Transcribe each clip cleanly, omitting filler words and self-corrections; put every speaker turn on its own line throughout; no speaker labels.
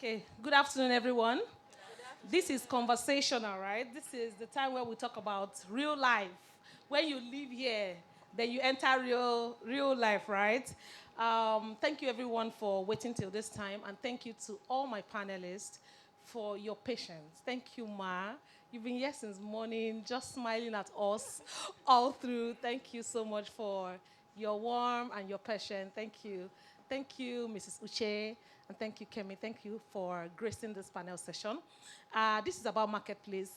Okay, good afternoon, everyone. This is conversational, right? This is the time where we talk about real life. When you live here, then you enter real life, right? Thank you, everyone, for waiting till this time, and thank you to all my panelists for your patience. Thank you, Ma. You've been here since morning, just smiling at us all through. Thank you so much for your warm and your passion. Thank you. Thank you, Mrs. Uche, and thank you, Kemi. Thank you for gracing this panel session. This is about marketplace,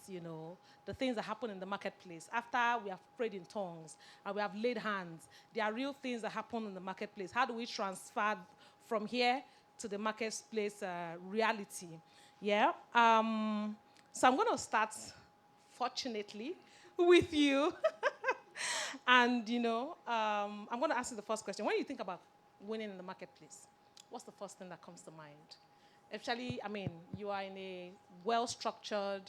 the things that happen in the marketplace. After we have prayed in tongues and we have laid hands, there are real things that happen in the marketplace. How do we transfer from here to the marketplace reality? Yeah. So I'm going to start, fortunately, with you. And, I'm going to ask you the first question. When you think about winning in the marketplace, what's the first thing that comes to mind? Actually, you are in a well-structured,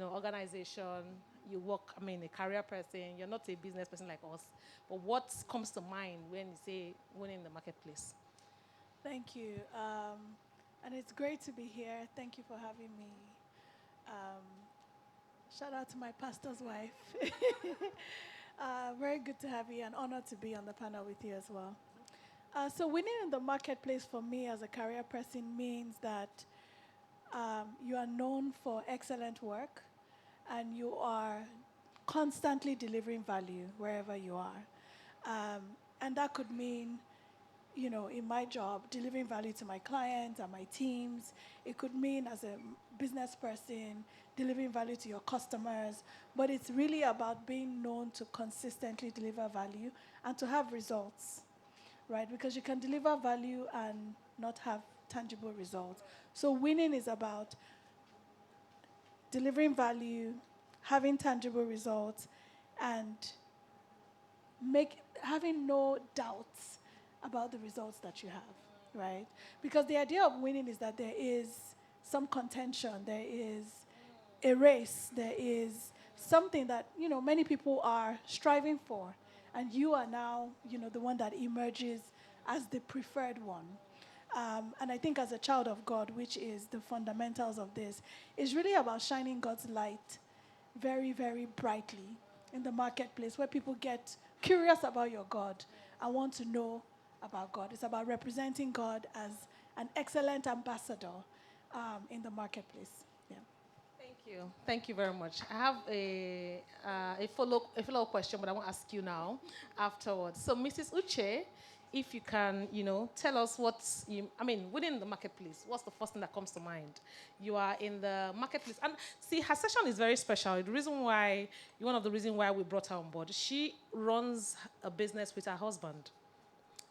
organization. You work, a career person. You're not a business person like us. But what comes to mind when you say winning in the marketplace?
Thank you. And it's great to be here. Thank you for having me. Um, Shout out to my pastor's wife. Very good to have you, and honor to be on the panel with you as well. So winning in the marketplace for me as a career person means that you are known for excellent work and you are constantly delivering value wherever you are. And that could mean, in my job, delivering value to my clients and my teams. It could mean as a business person, delivering value to your customers. But it's really about being known to consistently deliver value and to have results, right? Because you can deliver value and not have tangible results. So winning is about delivering value, having tangible results, and having no doubts about the results that you have, right? Because the idea of winning is that there is some contention, there is a race, there is something that many people are striving for, and you are now the one that emerges as the preferred one. And I think as a child of God, which is the fundamentals of this, is really about shining God's light very, very brightly in the marketplace where people get curious about your God and want to know about God. It's about representing God as an excellent ambassador in the marketplace. Yeah.
Thank you. Thank you very much. I have a follow-up question, but I won't ask you now afterwards. So, Mrs. Uche, if you can, tell us within the marketplace, what's the first thing that comes to mind? You are in the marketplace. And see, her session is very special. One of the reasons why we brought her on board, she runs a business with her husband.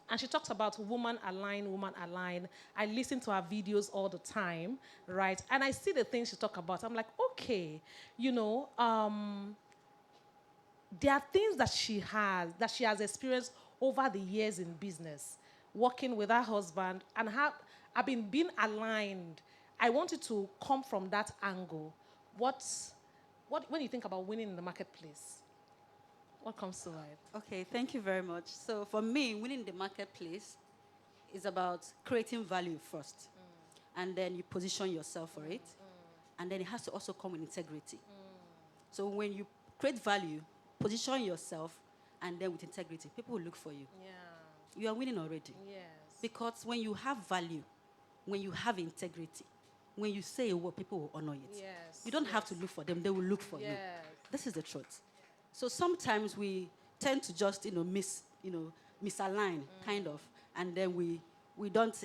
And she talks about woman align, woman align. I listen to her videos all the time, right? And I see the things she talk about. I'm like, okay, there are things that she has experienced over the years in business, working with her husband, and I've been being aligned. I wanted to come from that angle. When you think about winning in the marketplace, what comes to mind?
Okay, thank you very much. So for me, winning the marketplace is about creating value first. And then you position yourself for it. And then it has to also come with integrity. So when you create value, position yourself, and then with integrity, people will look for you.
Yeah.
You are winning already.
Yes.
Because when you have value, when you have integrity, when you say a word, people will honor it.
Yes.
You don't have to look for them, they will look for you.
Yes.
This is the truth. So sometimes we tend to just, misalign, kind of, and then we don't,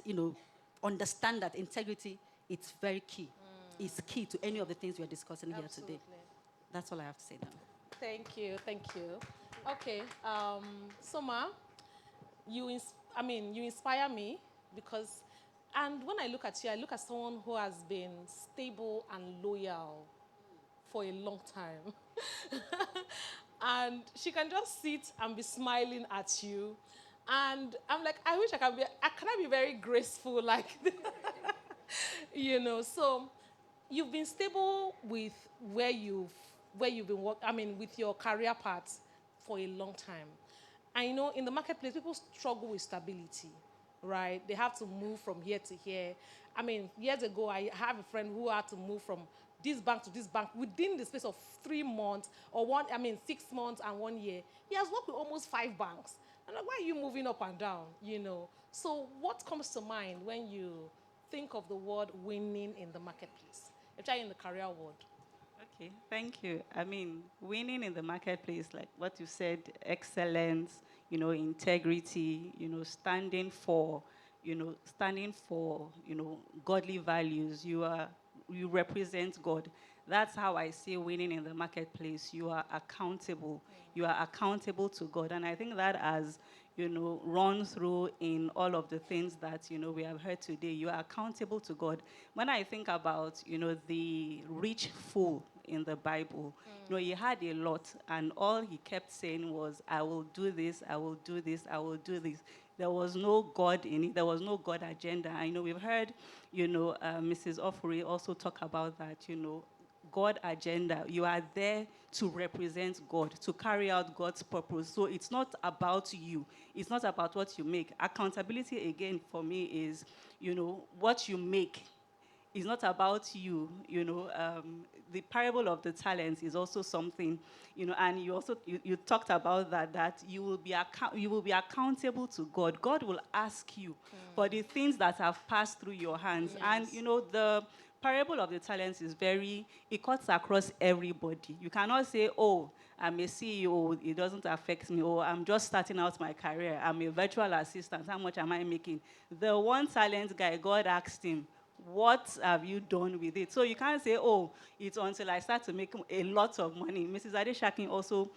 understand that integrity, it's very key. It's key to any of the things we're discussing here today. That's all I have to say now.
Thank you. Okay, Soma, you inspire me because, and when I look at you, I look at someone who has been stable and loyal for a long time. And she can just sit and be smiling at you. And I'm like, I wish can I be very graceful like this? So you've been stable with where you've been working, with your career path for a long time. I know in the marketplace, people struggle with stability. right? They have to move from here to here. I mean, years ago, I have a friend who had to move from this bank to this bank within the space of 3 months or 6 months and 1 year. He has worked with almost 5 banks. I'm like, why are you moving up and down? So what comes to mind when you think of the word winning in the marketplace, especially in the career world?
Okay, thank you. I mean, winning in the marketplace, like what you said, excellence, integrity, standing for, godly values. You represent God. That's how I see winning in the marketplace. You are accountable. You are accountable to God. And I think that has, run through in all of the things that, we have heard today. You are accountable to God. When I think about, the rich fool in the Bible, he had a lot, and all he kept saying was, I will do this, I will do this, I will do this. There was no God in it. There was no God agenda. I know we've heard, Mrs. Ofuri also talk about that, God agenda. You are there to represent God, to carry out God's purpose. So it's not about you. It's not about what you make. Accountability, again, for me is, what you make is not about you. The parable of the talents is also something, and you talked about that you will be accountable to God. God will ask you for the things that have passed through your hands.
Yes.
And the parable of the talents is it cuts across everybody. You cannot say, oh, I'm a CEO, it doesn't affect me, or I'm just starting out my career, I'm a virtual assistant, how much am I making? The one talent guy, God asked him, what have you done with it? So you can't say, oh, it's until I start to make a lot of money. Mrs. Adeshakin also,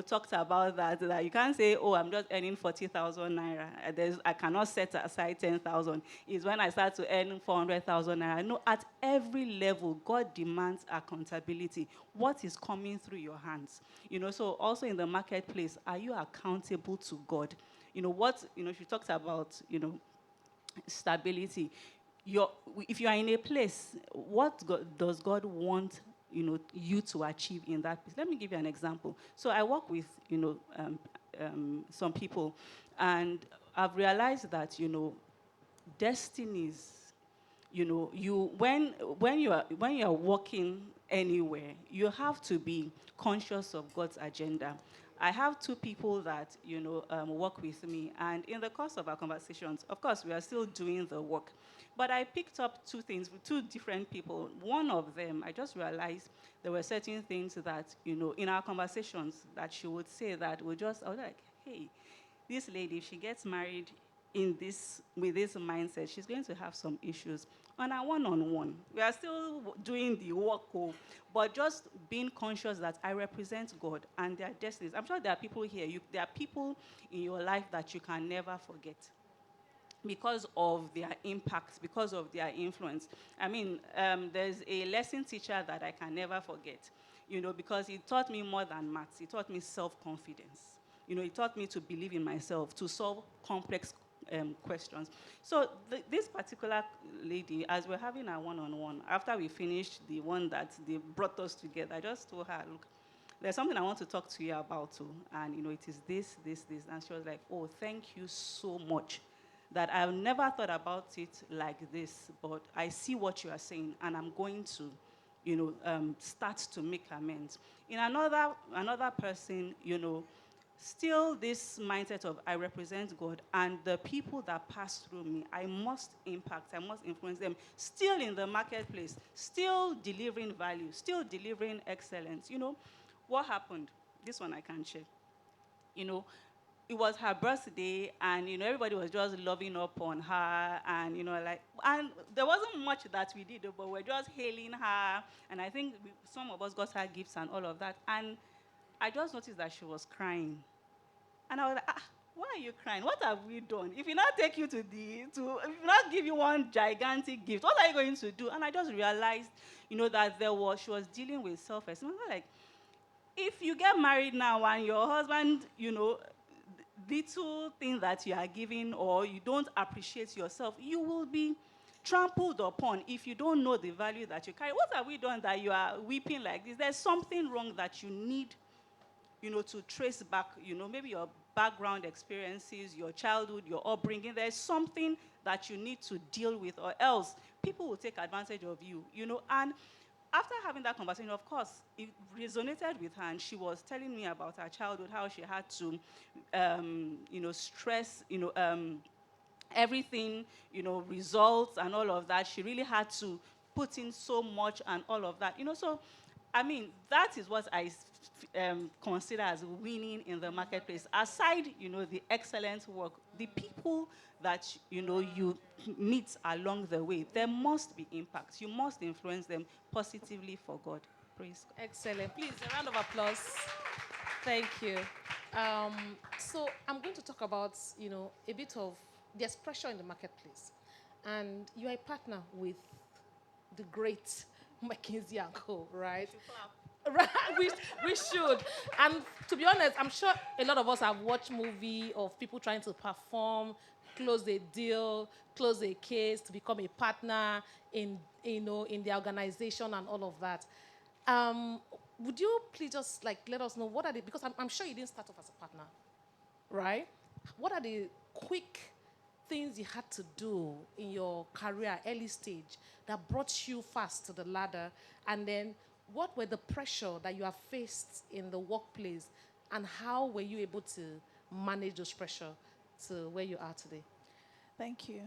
talked about that you can't say, oh, I'm just earning 40,000 naira. I cannot set aside 10,000. It's when I start to earn 400,000 naira. No, at every level, God demands accountability. What is coming through your hands? So also in the marketplace, are you accountable to God? She talked about, stability. If you are in a place, what does God want you to achieve in that place? Let me give you an example. So I work with some people, and I've realized that destinies. When you are working anywhere, you have to be conscious of God's agenda. I have two people that work with me, and in the course of our conversations, of course, we are still doing the work. But I picked up two things with two different people. One of them, I just realized there were certain things that, in our conversations that she would say that I was like, hey, this lady, if she gets married with this mindset, she's going to have some issues. On our one-on-one, we are still doing the work, but just being conscious that I represent God and their destinies. I'm sure there are people here, there are people in your life that you can never forget because of their impact, because of their influence. I mean, there's a lesson teacher that I can never forget, because he taught me more than maths. He taught me self-confidence. He taught me to believe in myself, to solve complex questions. So this particular lady, as we're having our one-on-one, after we finished the one that they brought us together, I just told her, look, there's something I want to talk to you about too. And, it is this. And she was like, oh, thank you so much. That I've never thought about it like this, but I see what you are saying, and I'm going to, start to make amends. In another person, still this mindset of I represent God, and the people that pass through me, I must impact, I must influence them. Still in the marketplace, still delivering value, still delivering excellence. What happened? This one I can share. It was her birthday, and everybody was just loving up on her, and and there wasn't much that we did, but we're just hailing her, and I think some of us got her gifts and all of that, and I just noticed that she was crying, and I was like, why are you crying? What have we done? If we not take you if we not give you one gigantic gift, what are you going to do? And I just realized, that she was dealing with self-esteem. I was like, if you get married now and your husband, little thing that you are giving, or you don't appreciate yourself, you will be trampled upon if you don't know the value that you carry. What have we done that you are weeping like this? There's something wrong that you need, to trace back, maybe your background experiences, your childhood, your upbringing. There's something that you need to deal with, or else people will take advantage of you, And after having that conversation, of course, it resonated with her, and she was telling me about her childhood, how she had to, stress, everything, results and all of that. She really had to put in so much and all of that. So, I mean, that is what I consider as winning in the marketplace. Aside, the excellent work, the people that, you meet along the way, there must be impact. You must influence them positively for God. Praise God.
Excellent. Please, a round of applause. Thank you. So I'm going to talk about, a bit of there's pressure in the marketplace. And you are a partner with the great McKinsey & Co., right? Right, we should. And to be honest, I'm sure a lot of us have watched movie of people trying to perform, close a deal, close a case to become a partner in the organization and all of that. Would you please just let us know what are the, because I'm sure you didn't start off as a partner, right? What are the quick things you had to do in your career, early stage, that brought you fast to the ladder? And then what were the pressure that you have faced in the workplace, and how were you able to manage those pressure to where you are today?
Thank you.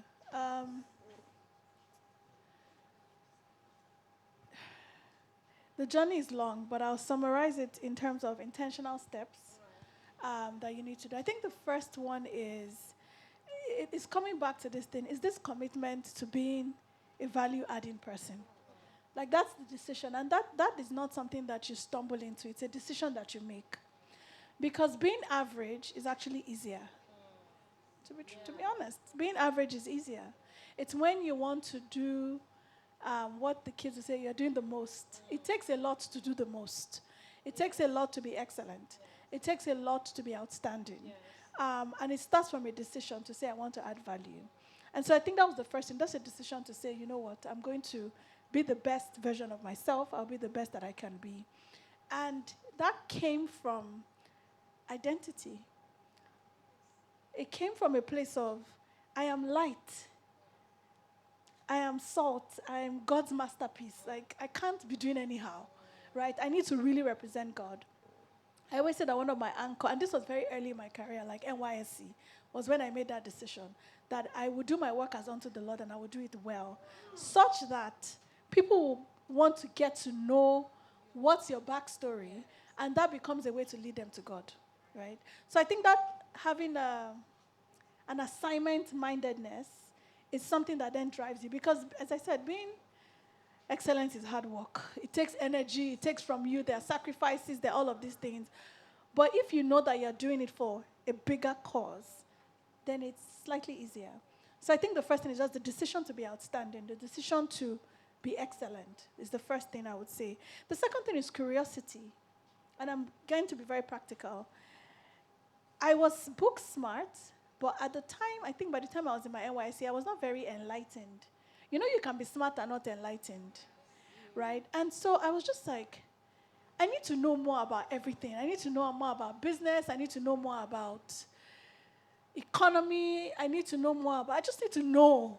The journey is long, but I'll summarize it in terms of intentional steps that you need to do. I think the first one is, it's coming back to this thing, is this commitment to being a value-adding person. That's the decision. And that is not something that you stumble into. It's a decision that you make. Because being average is actually easier. To be honest, being average is easier. It's when you want to do what the kids will say, you're doing the most. It takes a lot to do the most. It takes a lot to be excellent. It takes a lot to be outstanding. Yes. And it starts from a decision to say, I want to add value. And so I think that was the first thing. That's a decision to say, you know what, I'm going to be the best version of myself. I'll be the best that I can be. And that came from identity. It came from a place of, I am light. I am salt. I am God's masterpiece. I can't be doing anyhow, right? I need to really represent God. I always said that one of my anchor, and this was very early in my career, like NYSC, was when I made that decision, that I would do my work as unto the Lord and I would do it well, such that people will want to get to know what's your backstory, and that becomes a way to lead them to God, right? So I think that having an assignment-mindedness is something that then drives you, because, as I said, being excellence is hard work. It takes energy. It takes from you. There are sacrifices. There are all of these things. But if you know that you're doing it for a bigger cause, then it's slightly easier. So I think the first thing is just the decision to be outstanding. The decision to be excellent is the first thing I would say. The second thing is curiosity. And I'm going to be very practical. I was book smart, but at the time, I think by the time I was in my NYSC, I was not very enlightened. You can be smart and not enlightened, right? And so I was just like, I need to know more about everything. I need to know more about business. I need to know more about economy. I just need to know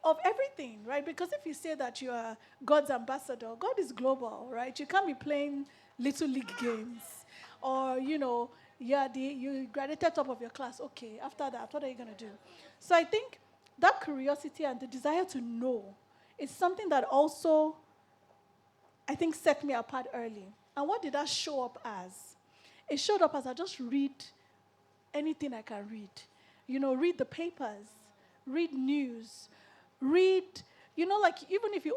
of everything, right? Because if you say that you are God's ambassador, God is global, right? You can't be playing little league games or, you graduated top of your class. Okay, after that, what are you going to do? So I think that curiosity and the desire to know is something that also, I think, set me apart early. And what did that show up as? It showed up as I just read anything I can read. Read the papers, read news, read, even if you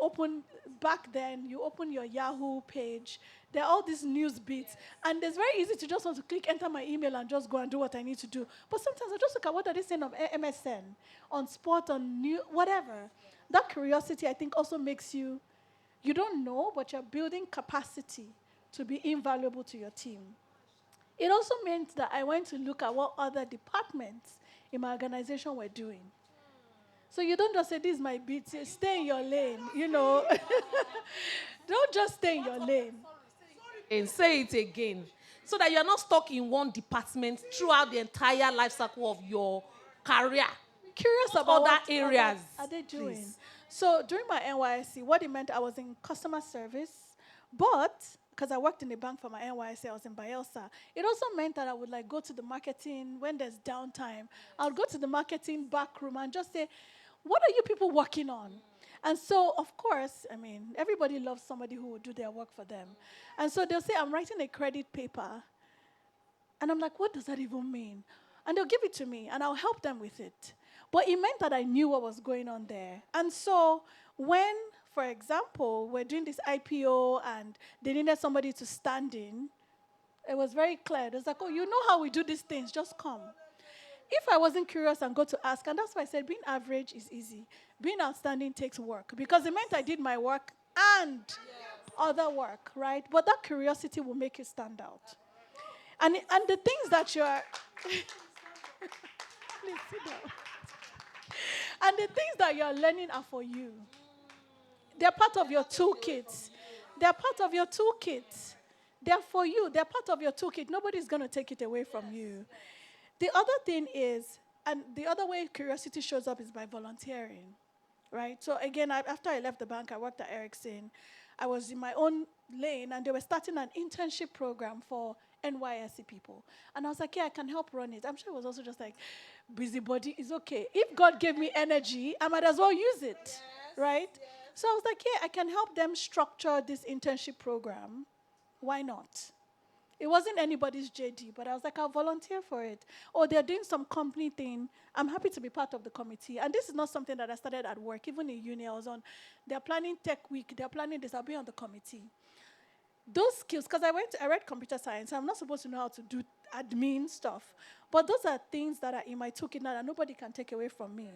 back then, you open your Yahoo page, there are all these news beats. And it's very easy to just want to click, enter my email, and just go and do what I need to do. But sometimes I just look at what are they saying on MSN, on sport, on news, whatever. That curiosity, I think, also makes you don't know, but you're building capacity to be invaluable to your team. It also meant that I went to look at what other departments in my organization were doing. So you don't just say, this is my beat, stay in your lane, Don't just stay in your lane.
And say it again. so that you are not stuck in one department throughout the entire life cycle of your career.
Curious
What
about
other
what
areas
are they doing?
please?
So during my NYSC, what it meant, I was in customer service, but because I worked in a bank for my NYSC, I was in Bielsa. It also meant that I would like go to the marketing when there's downtime. I would go to the marketing back room and just say, "What are you people working on?" And so, of course, I mean, everybody loves somebody who will do their work for them. And so they'll say, "I'm writing a credit paper." And I'm like, "What does that even mean?" And they'll give it to me, and I'll help them with it. But it meant that I knew what was going on there. And so when, for example, we're doing this IPO and they needed somebody to stand in, it was very clear. It was like, "Oh, you know how we do these things, just come." If I wasn't curious and go to ask, and that's why I said being average is easy. Being outstanding takes work, because it meant I did my work and other work, right? But that curiosity will make you stand out. And the things that you're... Please sit down. And the things that you're learning are for you. They're part of your toolkit. They're part of your toolkit. They're for you. They're part of your toolkit. Nobody's going to take it away from you. The other thing is, and the other way curiosity shows up is by volunteering, right? So again, after I left the bank, I worked at Ericsson. I was in my own lane, and they were starting an internship program for NYSC people. And I was like, "Yeah, I can help run it." I'm sure it was also just like, busybody is okay. If God gave me energy, I might as well use it, right? So I was like, "Yeah, I can help them structure this internship program. Why not?" It wasn't anybody's JD, but I was like, "I'll volunteer for it." Or they're doing some company thing. I'm happy to be part of the committee. And this is not something that I started at work. Even in uni, I was on, they're planning tech week, they're planning this, I'll be on the committee. Those skills, because I read computer science, I'm not supposed to know how to do admin stuff. But those are things that are in my toolkit now that nobody can take away from me.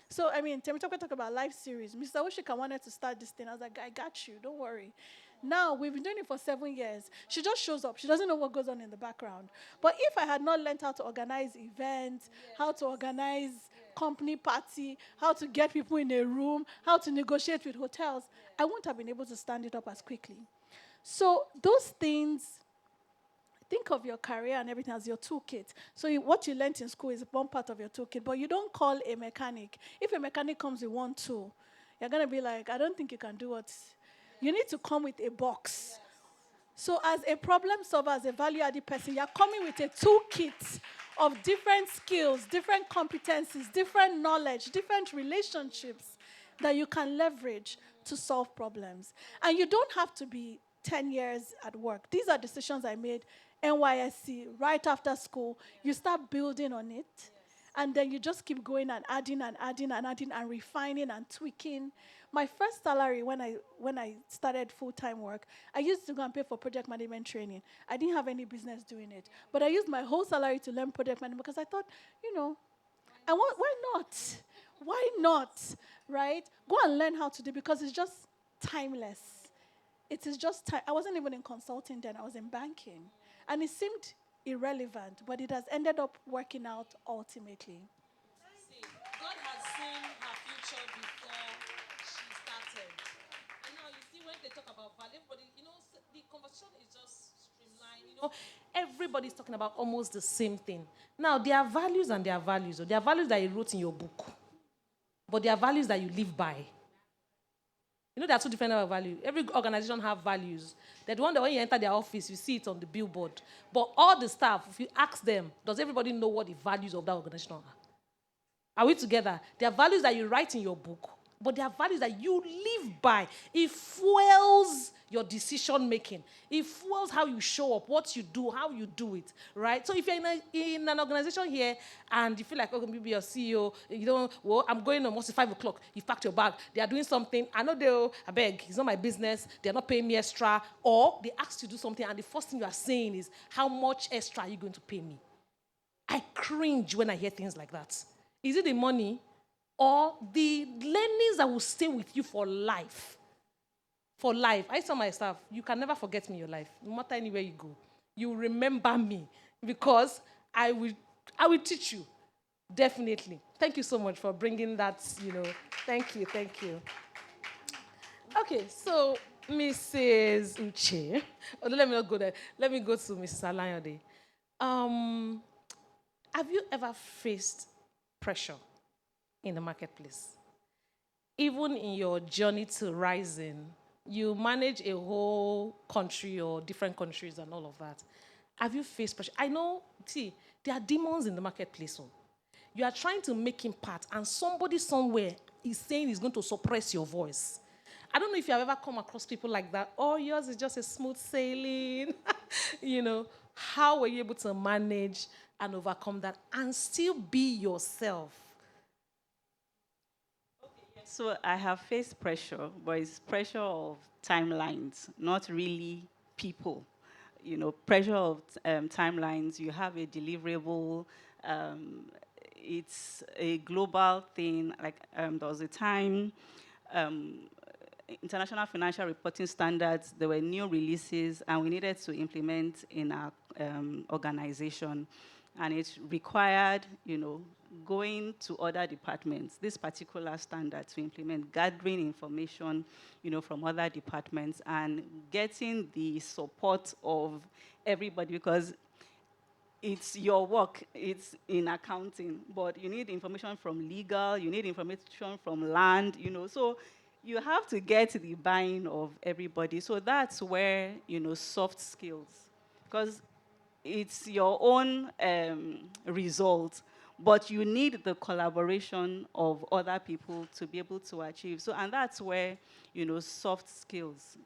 So, I mean, Temitope talk about life series. Mr. Oshika wanted to start this thing. I was like, "I got you, don't worry." Now, we've been doing it for 7 years. She just shows up. She doesn't know what goes on in the background. But if I had not learned how to organize events, how to organize company party, how to get people in a room, how to negotiate with hotels, I wouldn't have been able to stand it up as quickly. So those things, think of your career and everything as your toolkit. So what you learned in school is one part of your toolkit, but you don't call a mechanic. If a mechanic comes with one tool, you're going to be like, "I don't think you can do what..." You need to come with a box. So as a problem solver, as a value-added person, you're coming with a toolkit of different skills, different competencies, different knowledge, different relationships that you can leverage to solve problems. And you don't have to be 10 years at work. These are decisions I made NYSC right after school. You start building on it, and then you just keep going and adding and adding and adding and refining and tweaking. My first salary when I started full-time work, I used to go and pay for project management training. I didn't have any business doing it. But I used my whole salary to learn project management because I thought, why not? Why not, right? Go and learn how to do it because it's just timeless. It is just time. I wasn't even in consulting then. I was in banking. And it seemed irrelevant, but it has ended up working out ultimately.
See, God has seen her future before she started. And now you see when they talk about value, everybody, the conversation is just streamlined. Everybody's talking about almost the same thing. Now, there are values and there are values. There are values that you wrote in your book, but there are values that you live by. There are two different types of values. Every organization have values. They're the one that when you enter their office, you see it on the billboard. But all the staff, if you ask them, does everybody know what the values of that organization are? Are we together? There are values that you write in your book, but there are values that you live by. It fuels your decision making. It fuels how you show up, what you do, how you do it, right? So if you're in an organization here and you feel like, "Oh, maybe your CEO, I'm going on, once it's 5 o'clock, you've packed your bag, they are doing something, I know I beg, it's not my business, they're not paying me extra," or they ask you to do something and the first thing you are saying is, "How much extra are you going to pay me?" I cringe when I hear things like that. Is it the money or the learnings that will stay with you for life? For life. I tell my staff, you can never forget me in your life. No matter anywhere you go, you remember me because I will teach you. Definitely. Thank you so much for bringing that, Thank you. Okay, so Mrs. Uche. Oh, let me not go there. Let me go to Mrs. Alayode. Um, have you ever faced pressure in the marketplace? Even in your journey to rising, you manage a whole country or different countries and all of that. Have you faced pressure? I know, see, there are demons in the marketplace. So you are trying to make impact, and somebody somewhere is saying he's going to suppress your voice. I don't know if you have ever come across people like that. Oh, yours is just a smooth sailing. How were you able to manage and overcome that and still be yourself?
So I have faced pressure, but it's pressure of timelines, not really people. Pressure of timelines. You have a deliverable. Um, it's a global thing. Like there was a time, international financial reporting standards. There were new releases, and we needed to implement in our organization, and it required, going to other departments, this particular standard to implement, gathering information, from other departments and getting the support of everybody, because it's your work, it's in accounting, but you need information from legal, you need information from land, so you have to get the buy-in of everybody. So that's where, soft skills, because it's your own result, but you need the collaboration of other people to be able to achieve. So, and that's where, soft skills,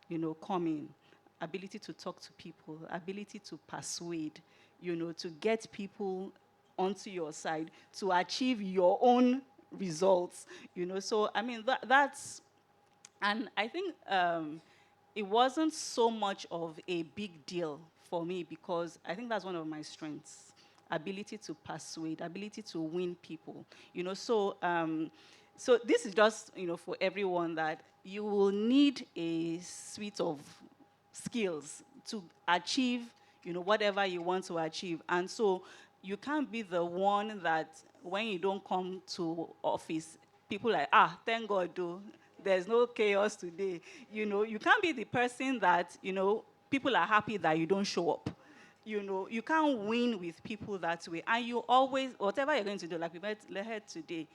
come in. Ability to talk to people, ability to persuade, to get people onto your side, to achieve your own results, So, I mean, that's, and I think it wasn't so much of a big deal for me, because I think that's one of my strengths: ability to persuade, ability to win people. So this is just for everyone, that you will need a suite of skills to achieve whatever you want to achieve. And so you can't be the one that when you don't come to office, people are like, thank God, though, there's no chaos today. You can't be the person that, people are happy that you don't show up. You can't win with people that way. And you always, whatever you're going to do, like we met Lehet today,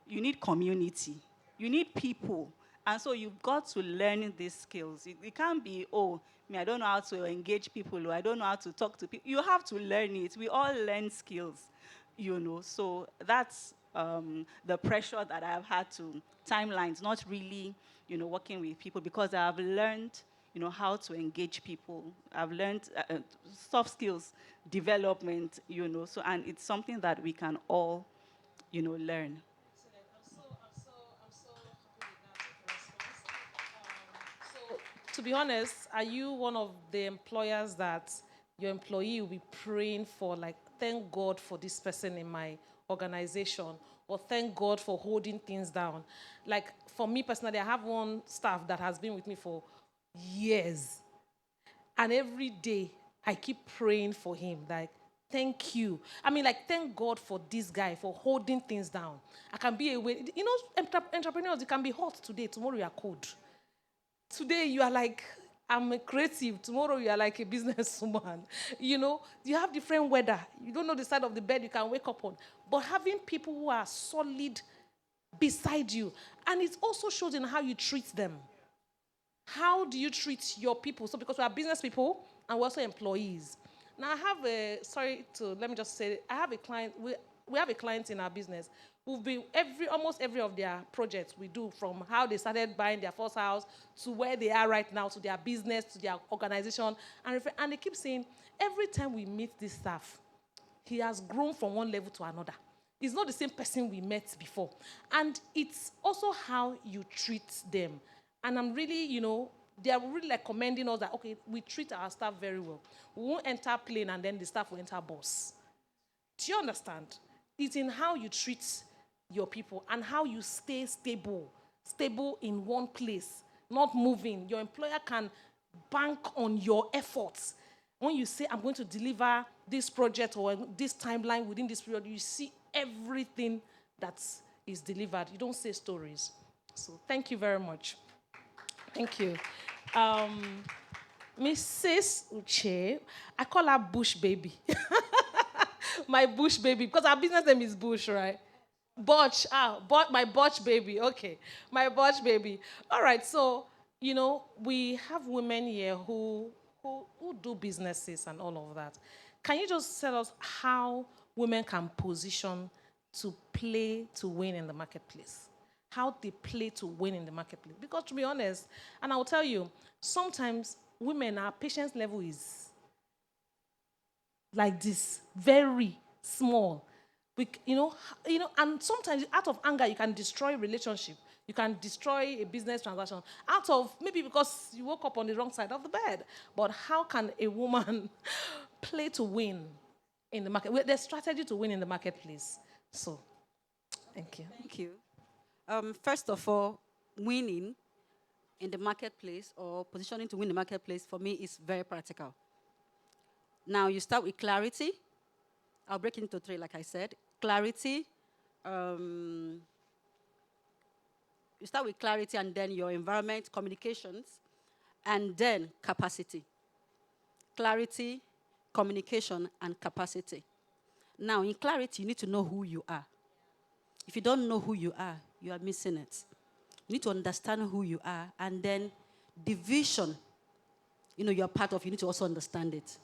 you need community. You need people. And so you've got to learn these skills. It can't be, I don't know how to engage people, or I don't know how to talk to people. You have to learn it. We all learn skills, So that's the pressure that I've had to, timelines, not really, working with people, because I've learned, how to engage people. I've learned soft skills development, So, and it's something that we can all, learn.
I'm so happy with that response. So, to be honest, are you one of the employers that your employee will be praying for, like, thank God for this person in my organization, or thank God for holding things down? Like, for me personally, I have one staff that has been with me for years. And every day, I keep praying for him, like, thank you. I mean, like, thank God for this guy, for holding things down. I can be away. Entrepreneurs, you can be hot today, tomorrow you are cold. Today you are like, I'm a creative. Tomorrow you are like a businesswoman. You have different weather. You don't know the side of the bed you can wake up on. But having people who are solid beside you, and it also shows in how you treat them. How do you treat your people? So, because we are business people and we're also employees. Now, I have let me just say, I have a client, we have a client in our business who've been almost every of their projects we do, from how they started buying their first house to where they are right now, to their business, to their organization. And they keep saying, every time we meet this staff, he has grown from one level to another. He's not the same person we met before. And it's also how you treat them. And I'm really, they are really like commending us that, okay, we treat our staff very well. We won't enter plane and then the staff will enter bus. Do you understand? It's in how you treat your people and how you stay stable in one place, not moving. Your employer can bank on your efforts. When you say, I'm going to deliver this project or this timeline within this period, you see everything that is delivered. You don't say stories. So thank you very much. Thank you. Mrs. Uche, I call her Bush Baby. My Bush Baby, because our business name is Bush, right? Butch, my Butch Baby, okay. My Butch Baby. All right, so, we have women here who do businesses and all of that. Can you just tell us how women can position to play to win in the marketplace? How they play to win in the marketplace? Because to be honest, and I'll tell you, sometimes women, our patience level is like this, very small. And sometimes out of anger, you can destroy a relationship. You can destroy a business transaction out of maybe because you woke up on the wrong side of the bed. But how can a woman play to win in the market? There's strategy to win in the marketplace. So, thank you.
Thank you. First of all, winning in the marketplace or positioning to win the marketplace for me is very practical. Now, you start with clarity. I'll break it into three, like I said. Clarity. You start with clarity and then your environment, communications, and then capacity. Clarity, communication, and capacity. Now, in clarity, you need to know who you are. If you don't know who you are missing it. You need to understand who you are, and then the vision, you're part of, you need to also understand it.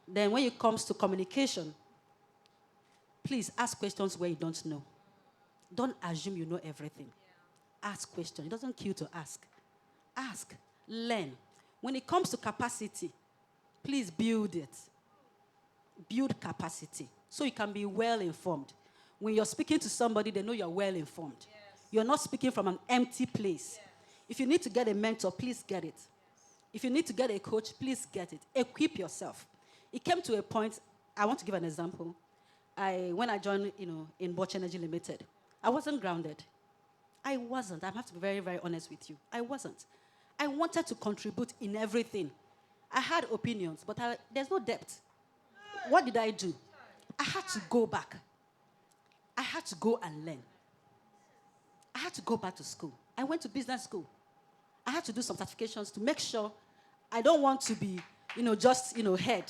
Then when it comes to communication, please ask questions where you don't know. Don't assume you know everything. Ask questions. It doesn't kill to ask. Ask. Learn. When it comes to capacity, please build it. Build capacity so you can be well informed. When you're speaking to somebody, they know you're well informed. Yes. You're not speaking from an empty place. Yes. If you need to get a mentor, please get it. Yes. If you need to get a coach, please get it. Equip yourself. It came to a point, I want to give an example. When I joined, in Butch Energy Limited, I wasn't grounded. I wasn't. I have to be very, very honest with you. I wasn't. I wanted to contribute in everything. I had opinions, but there's no depth. What did I do? I had to go back. I had to go and learn. I had to go back to school. I went to business school. I had to do some certifications to make sure I don't want to be, just, head.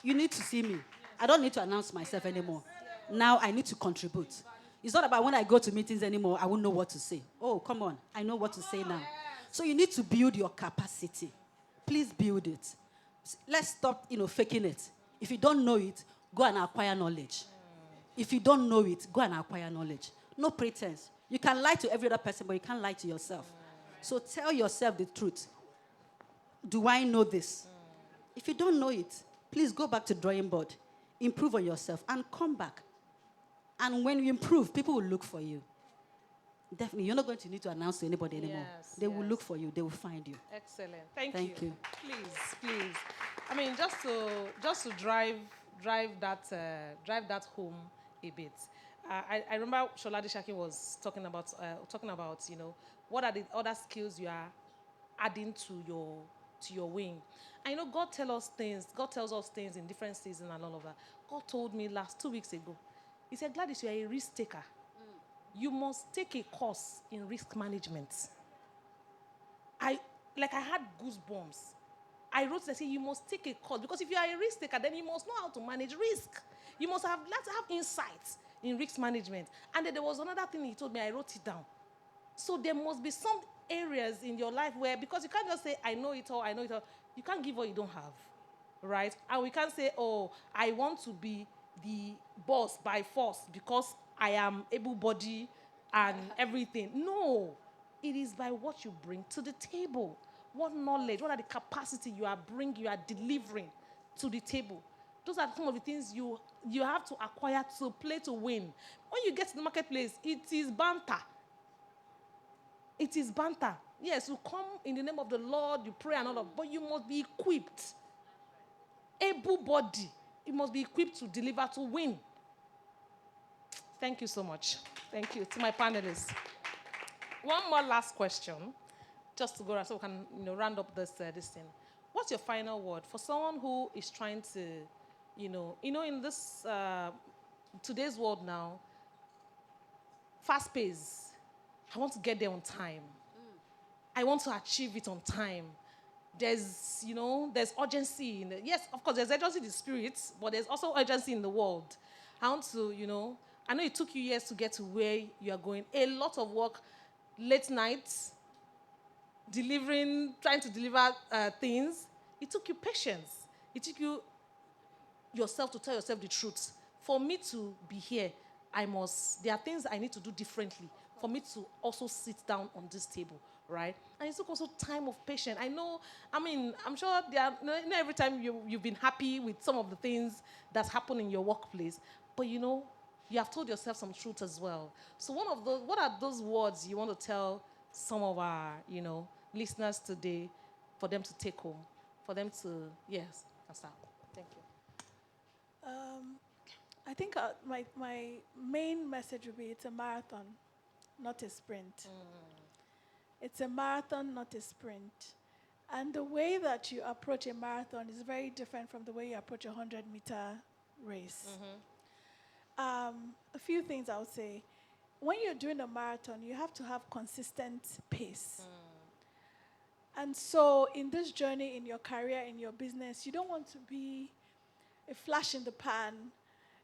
You need to see me. I don't need to announce myself anymore. Now I need to contribute. It's not about when I go to meetings anymore, I won't know what to say. Oh, come on. I know what to say now. So you need to build your capacity. Please build it. Let's stop, faking it. If you don't know it, go and acquire knowledge. If you don't know it, go and acquire knowledge. No pretense. You can lie to every other person, but you can't lie to yourself. So tell yourself the truth. Do I know this? If you don't know it, please go back to drawing board. Improve on yourself and come back. And when you improve, people will look for you. Definitely, you're not going to need to announce to anybody anymore.
Yes,
they will look for you. They will find you.
Excellent. Thank
you.
Please. I mean, just to drive that home a bit. I remember Sholade Shaki was talking about what are the other skills you are adding to your wing. And God tells us things in different seasons and all of that. God told me 2 weeks ago. He said, Gladys, you are a risk taker. You must take a course in risk management. I had goosebumps. I wrote that, say you must take a course, because if you are a risk taker, then you must know how to manage risk. You must have insights in risk management. And then there was another thing he told me, I wrote it down. So there must be some areas in your life where, because you can't just say, I know it all. You can't give what you don't have, right? And we can't say, oh, I want to be the boss by force because I am able-bodied and everything. No, it is by what you bring to the table. What knowledge, what are the capacity you are bringing, you are delivering to the table. Those are some of the things you have to acquire to play to win. When you get to the marketplace, it is banter. It is banter. Yes, you come in the name of the Lord, you pray and all of, but you must be equipped. Able-bodied. You must be equipped to deliver, to win. Thank you so much. Thank you to my panelists. One more last question, just to go around so we can round up this thing. What's your final word for someone who is trying to, in this today's world now, fast pace. I want to get there on time. I want to achieve it on time. there's, there's urgency in it. Yes, of course, there's urgency in the spirit, but there's also urgency in the world. I want to, I know it took you years to get to where you are going. A lot of work, late nights, trying to deliver things. It took you patience. It took you yourself to tell yourself the truth. For me to be here, there are things I need to do differently for me to also sit down on this table, right? And it took also time of patience. I'm sure not every time you've been happy with some of the things that's happened in your workplace, but you have told yourself some truth as well. So what are those words you want to tell some of our, listeners today for them to take home, for them to, yes, can start. Thank you.
I think my main message would be it's a marathon, not a sprint. It's a marathon, not a sprint. And the way that you approach a marathon is very different from the way you approach a 100-meter race. A few things I would say. When you're doing a marathon, you have to have consistent pace. And so in this journey, in your career, in your business, you don't want to be a flash in the pan.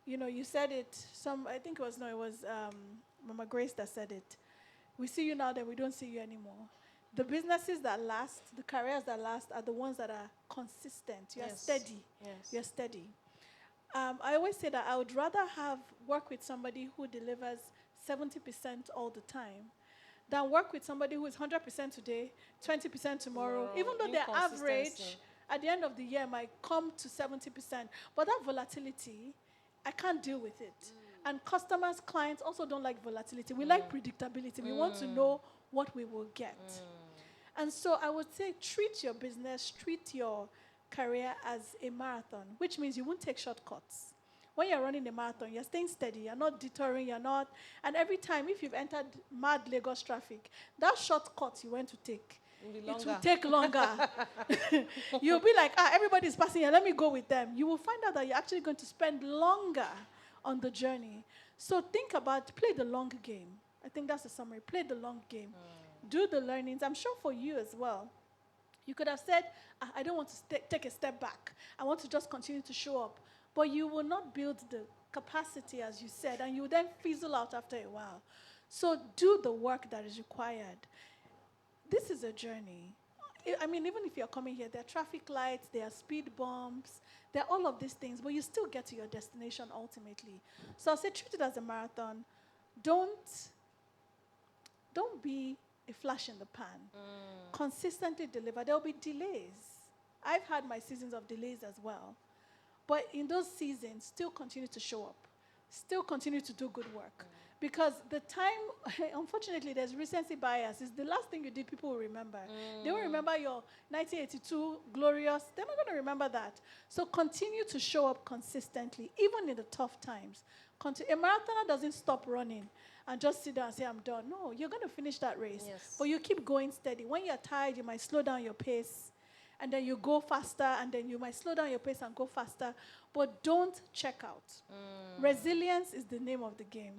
You said it, I think it was Mama Grace that said it. We see you now, then we don't see you anymore. The businesses that last, the careers that last are the ones that are consistent. You are steady.
Yes.
You're steady. I always say that I would rather work with somebody who delivers 70% all the time than work with somebody who is 100% today, 20% tomorrow, even though their average at the end of the year might come to 70%. But that volatility, I can't deal with it. And customers, clients also don't like volatility. We like predictability. We want to know what we will get. And so I would say treat your business, treat your career as a marathon, which means you won't take shortcuts. When you're running a marathon, you're staying steady, you're not detouring, and every time, if you've entered mad Lagos traffic, that shortcut you went to take, it will take longer. You'll be like, everybody's passing here, let me go with them. You will find out that you're actually going to spend longer on the journey. So think about, play the long game. I think that's the summary. Play the long game. Do the learnings. I'm sure for you as well. You could have said, I don't want to take a step back. I want to just continue to show up. But you will not build the capacity, as you said, and you will then fizzle out after a while. So do the work that is required. This is a journey. Even if you're coming here, there are traffic lights, there are speed bumps, there are all of these things, but you still get to your destination ultimately. So I'll say treat it as a marathon. Don't be a flash in the pan. Consistently deliver. There will be delays. I've had my seasons of delays as well. But in those seasons, still continue to show up. Still continue to do good work. Because the time, unfortunately, there's recency bias. It's the last thing you did, people will remember. They will remember your 1982 glorious. They're not going to remember that. So continue to show up consistently, even in the tough times. A marathoner doesn't stop running and just sit down and say, I'm done. No, you're going to finish that race.
Yes.
But you keep going steady. When you're tired, you might slow down your pace. And then you go faster, and then you might slow down your pace and go faster. But don't check out. Resilience is the name of the game.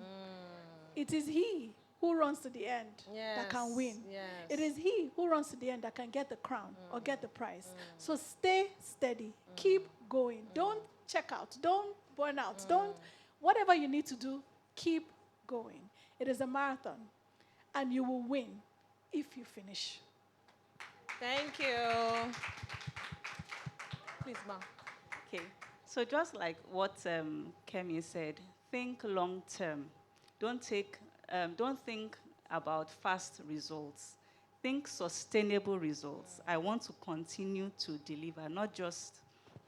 It is he who runs to the end that can win.
Yes.
It is he who runs to the end that can get the crown or get the prize. So stay steady. Keep going. Don't check out. Don't burn out. Whatever you need to do, keep going. It is a marathon, and you will win if you finish.
Thank you. Please, Ma.
Okay. So just like what Kemi said, think long term. Don't think about fast results. Think sustainable results. I want to continue to deliver, not just,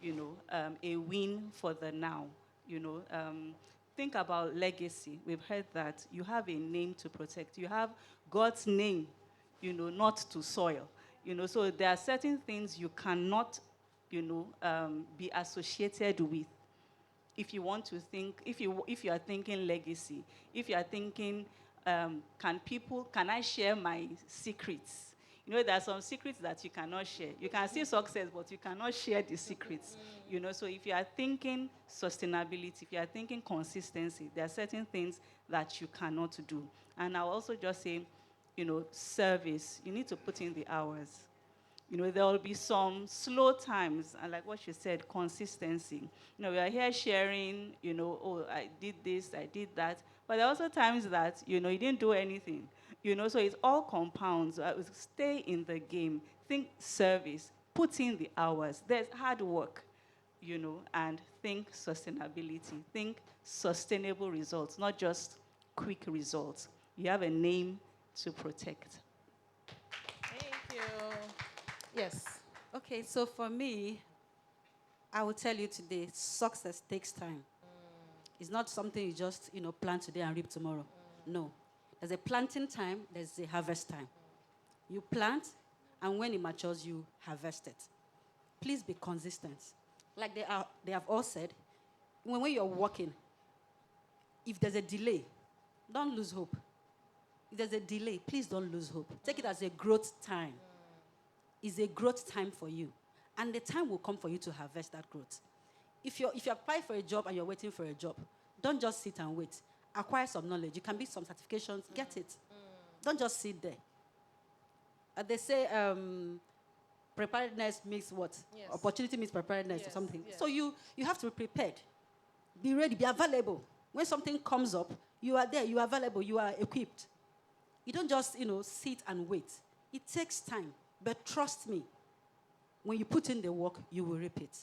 a win for the now. Think about legacy. We've heard that you have a name to protect. You have God's name, not to soil. So there are certain things you cannot, be associated with. If you want to think, if you are thinking legacy, if you are thinking, can I share my secrets? There are some secrets that you cannot share. You can see success, but you cannot share the secrets. So if you are thinking sustainability, if you are thinking consistency, there are certain things that you cannot do. And I'll also just say, service. You need to put in the hours. There will be some slow times, and like what she said, consistency. We are here sharing, oh, I did this, I did that. But there are also times that, you didn't do anything. So it all compounds. Stay in the game. Think service. Put in the hours. There's hard work, and think sustainability. Think sustainable results, not just quick results. You have a name to protect.
Thank you. Yes.
Okay, so for me, I will tell you today, success takes time. It's not something you just, plant today and reap tomorrow. No. There's a planting time, there's a harvest time. You plant, and when it matures, you harvest it. Please be consistent. Like they have all said, when you're working, if there's a delay, don't lose hope. If there's a delay, please don't lose hope. Take it as a growth time. It's a growth time for you. And the time will come for you to harvest that growth. If you apply for a job and you're waiting for a job, don't just sit and wait. Acquire some knowledge. You can be some certifications, get it. Don't just sit there. They say preparedness means what?
Yes.
Opportunity means preparedness or
Yes,
something.
yes.
So you have to be prepared. Be ready, be available. When something comes up, you are there, you are available, you are equipped. You don't just, sit and wait. It takes time. But trust me, when you put in the work, you will reap it.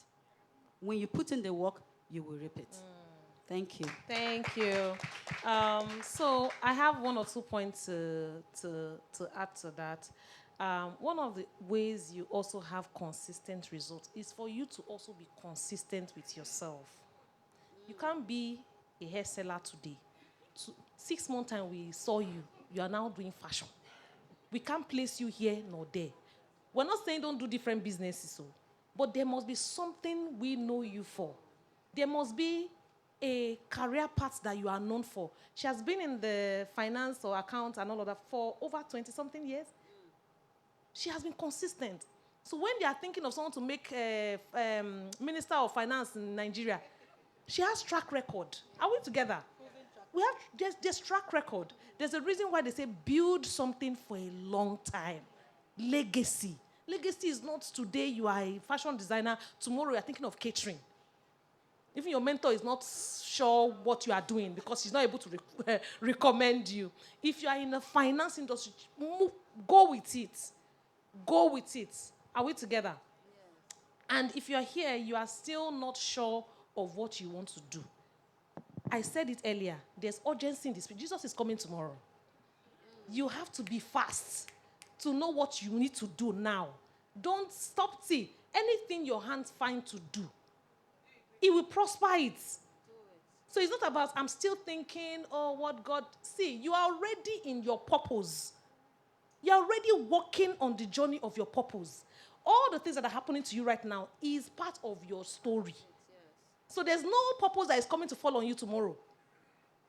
When you put in the work, you will reap it. Thank you.
Thank you. So I have one or 2 points to add to that. One of the ways you also have consistent results is for you to also be consistent with yourself. You can't be a hair seller today. 6 months time we saw you, you are now doing fashion. We can't place you here nor there. We're not saying don't do different businesses, but there must be something we know you for. There must be a career path that you are known for. She has been in the finance or accounts and all of that for over 20-something years. She has been consistent. So when they are thinking of someone to make Minister of Finance in Nigeria, she has track record. Are we together? We have just track record. There's a reason why they say build something for a long time. Legacy. Legacy is not today you are a fashion designer, tomorrow you are thinking of catering. Even your mentor is not sure what you are doing because he's not able to recommend you. If you are in the finance industry, go with it. Go with it. Are we together? Yeah. And if you are here, you are still not sure of what you want to do. I said it earlier. There's urgency in this. Jesus is coming tomorrow. You have to be fast to know what you need to do now. Don't stop. See, anything your hands find to do, it will prosper it. So it's not about, I'm still thinking, oh, what God. See, you are already in your purpose. You're already walking on the journey of your purpose. All the things that are happening to you right now is part of your story. So there's no purpose that is coming to fall on you tomorrow.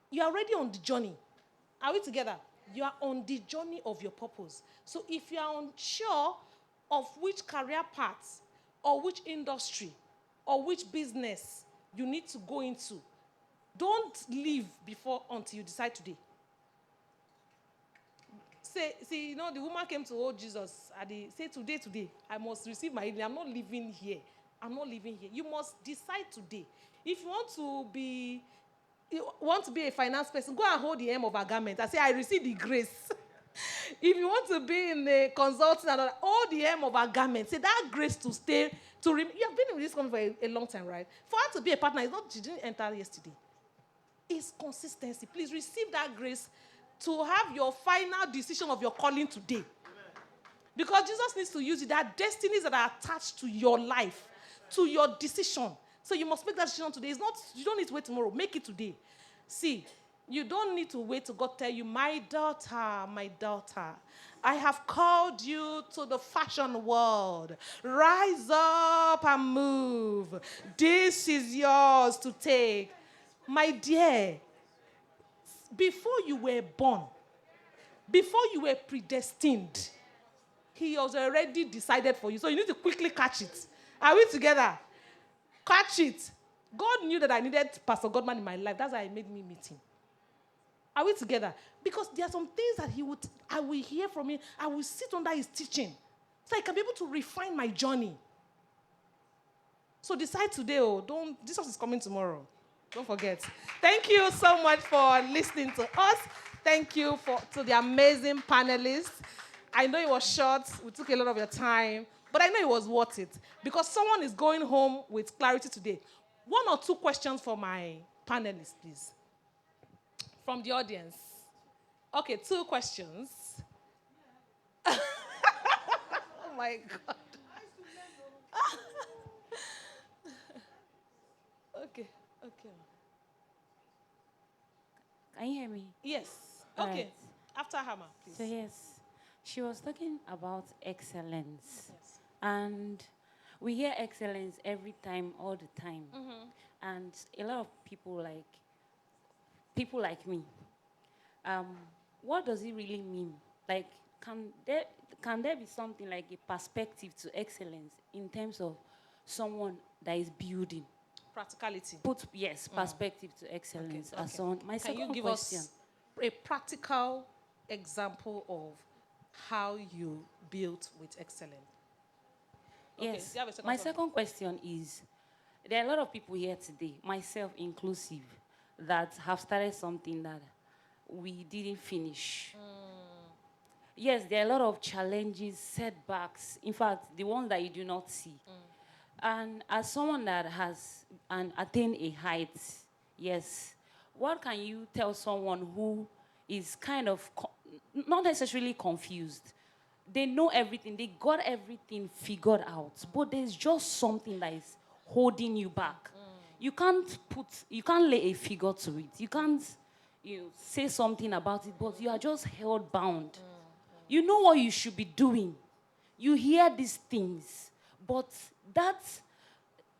You're already on the journey. Are we together? You are on the journey of your purpose. So if you are unsure of which career path or which industry or which business you need to go into, don't leave until you decide today. See, the woman came to old Jesus and say, today, I must receive my healing. I'm not living here. You must decide today. If you want to be a finance person, go and hold the hem of a garment and say, I receive the grace. If you want to be in the consulting and all that, hold the hem of a garment. Say that grace to stay, you have been in this company for a long time, right? For her to be a partner, she didn't enter yesterday. It's consistency. Please receive that grace to have your final decision of your calling today. Amen. Because Jesus needs to use it. There are destinies that are attached to your life, to your decision. So you must make that decision today. You don't need to wait tomorrow. Make it today. See, you don't need to wait till God tell you, my daughter, I have called you to the fashion world. Rise up and move. This is yours to take. My dear, before you were born, before you were predestined, he has already decided for you. So you need to quickly catch it. Are we together? Catch it. God knew that I needed Pastor Godman in my life. That's why he made me meet him. Are we together? Because there are some things that I will hear from him. I will sit under his teaching. so I can be able to refine my journey. So decide today, don't, Jesus is coming tomorrow. Don't forget. Thank you so much for listening to us. Thank you to the amazing panelists. I know it was short. We took a lot of your time. But I know it was worth it. Because someone is going home with clarity today. 1 or 2 questions for my panelists, please. From the audience. Okay, 2 questions. Oh my God. Okay.
Can you hear me?
Yes.
All
Okay.
right.
After Hama, please.
So yes, she was talking about excellence.
Yes.
And we hear excellence every time, all the time. And a lot of people like me. What does it really mean? Like, can there be something like a perspective to excellence in terms of someone that is building?
Practicality.
Perspective to excellence
Okay.
as someone. My
Can you
second
give
question.
us a practical example of how you built with excellence? Okay,
Yes.
you have a second
My
question?
second question is, there are a lot of people here today, myself inclusive, that have started something that we didn't finish. Yes, there are a lot of challenges, setbacks, in fact, the ones that you do not see. And as someone that has attained a height, yes, what can you tell someone who is kind of not necessarily confused? They know everything, they got everything figured out, but there's just something that is holding you back. You can't lay a figure to it. You can't say something about it, but you are just held bound. You know what you should be doing. You hear these things, but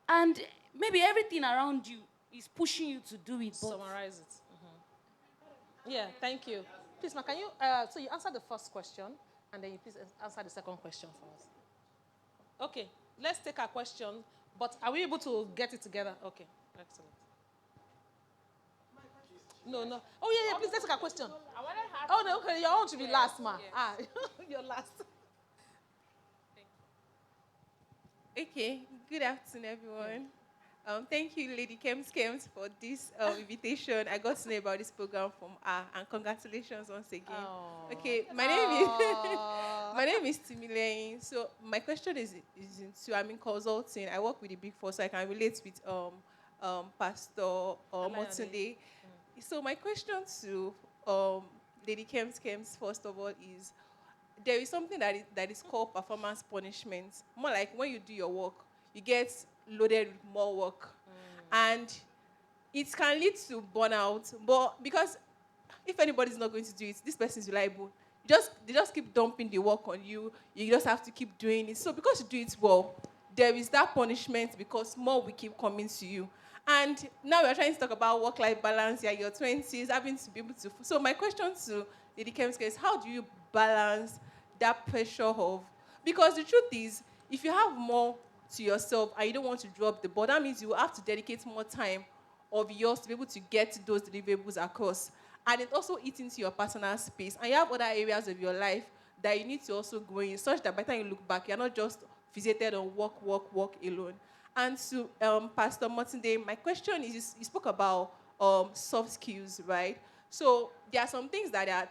and maybe everything around you is pushing you to do it. But
Summarize it. Yeah, thank you. Please, ma, can you, so you answer the first question, and then you please answer the second question for us. Okay, let's take our question, but are we able to get it together? Okay, excellent. No. Oh, yeah, please, let's take our question. Oh, no, okay, your own should be last, ma. Yes. You're last.
Okay, good afternoon, everyone. Thank you, Lady Kems for this invitation. I got to know about this program from her, and congratulations once again.
Aww.
Okay, my name is Timileyin. So my question is I'm in consulting. I work with the Big Four, so I can relate with Pastor Motunde. So my question to Lady Kems first of all is, there is something that is called performance punishment. More like when you do your work, you get loaded with more work. And it can lead to burnout. But because if anybody's not going to do it, this person is reliable. They just keep dumping the work on you. You just have to keep doing it. So because you do it well, there is that punishment because more will keep coming to you. And now we're trying to talk about work-life balance. You're in your 20s, having to be able to... So my question to Lady Kemske is, how do you balance that pressure of... Because the truth is, if you have more to yourself and you don't want to drop the ball, that means you will have to dedicate more time of yours to be able to get those deliverables across. And it also eats into your personal space. And you have other areas of your life that you need to also grow in, such that by the time you look back, you're not just fixated on work alone. And to Pastor Motunde, my question is, you spoke about soft skills, right? So there are some things that are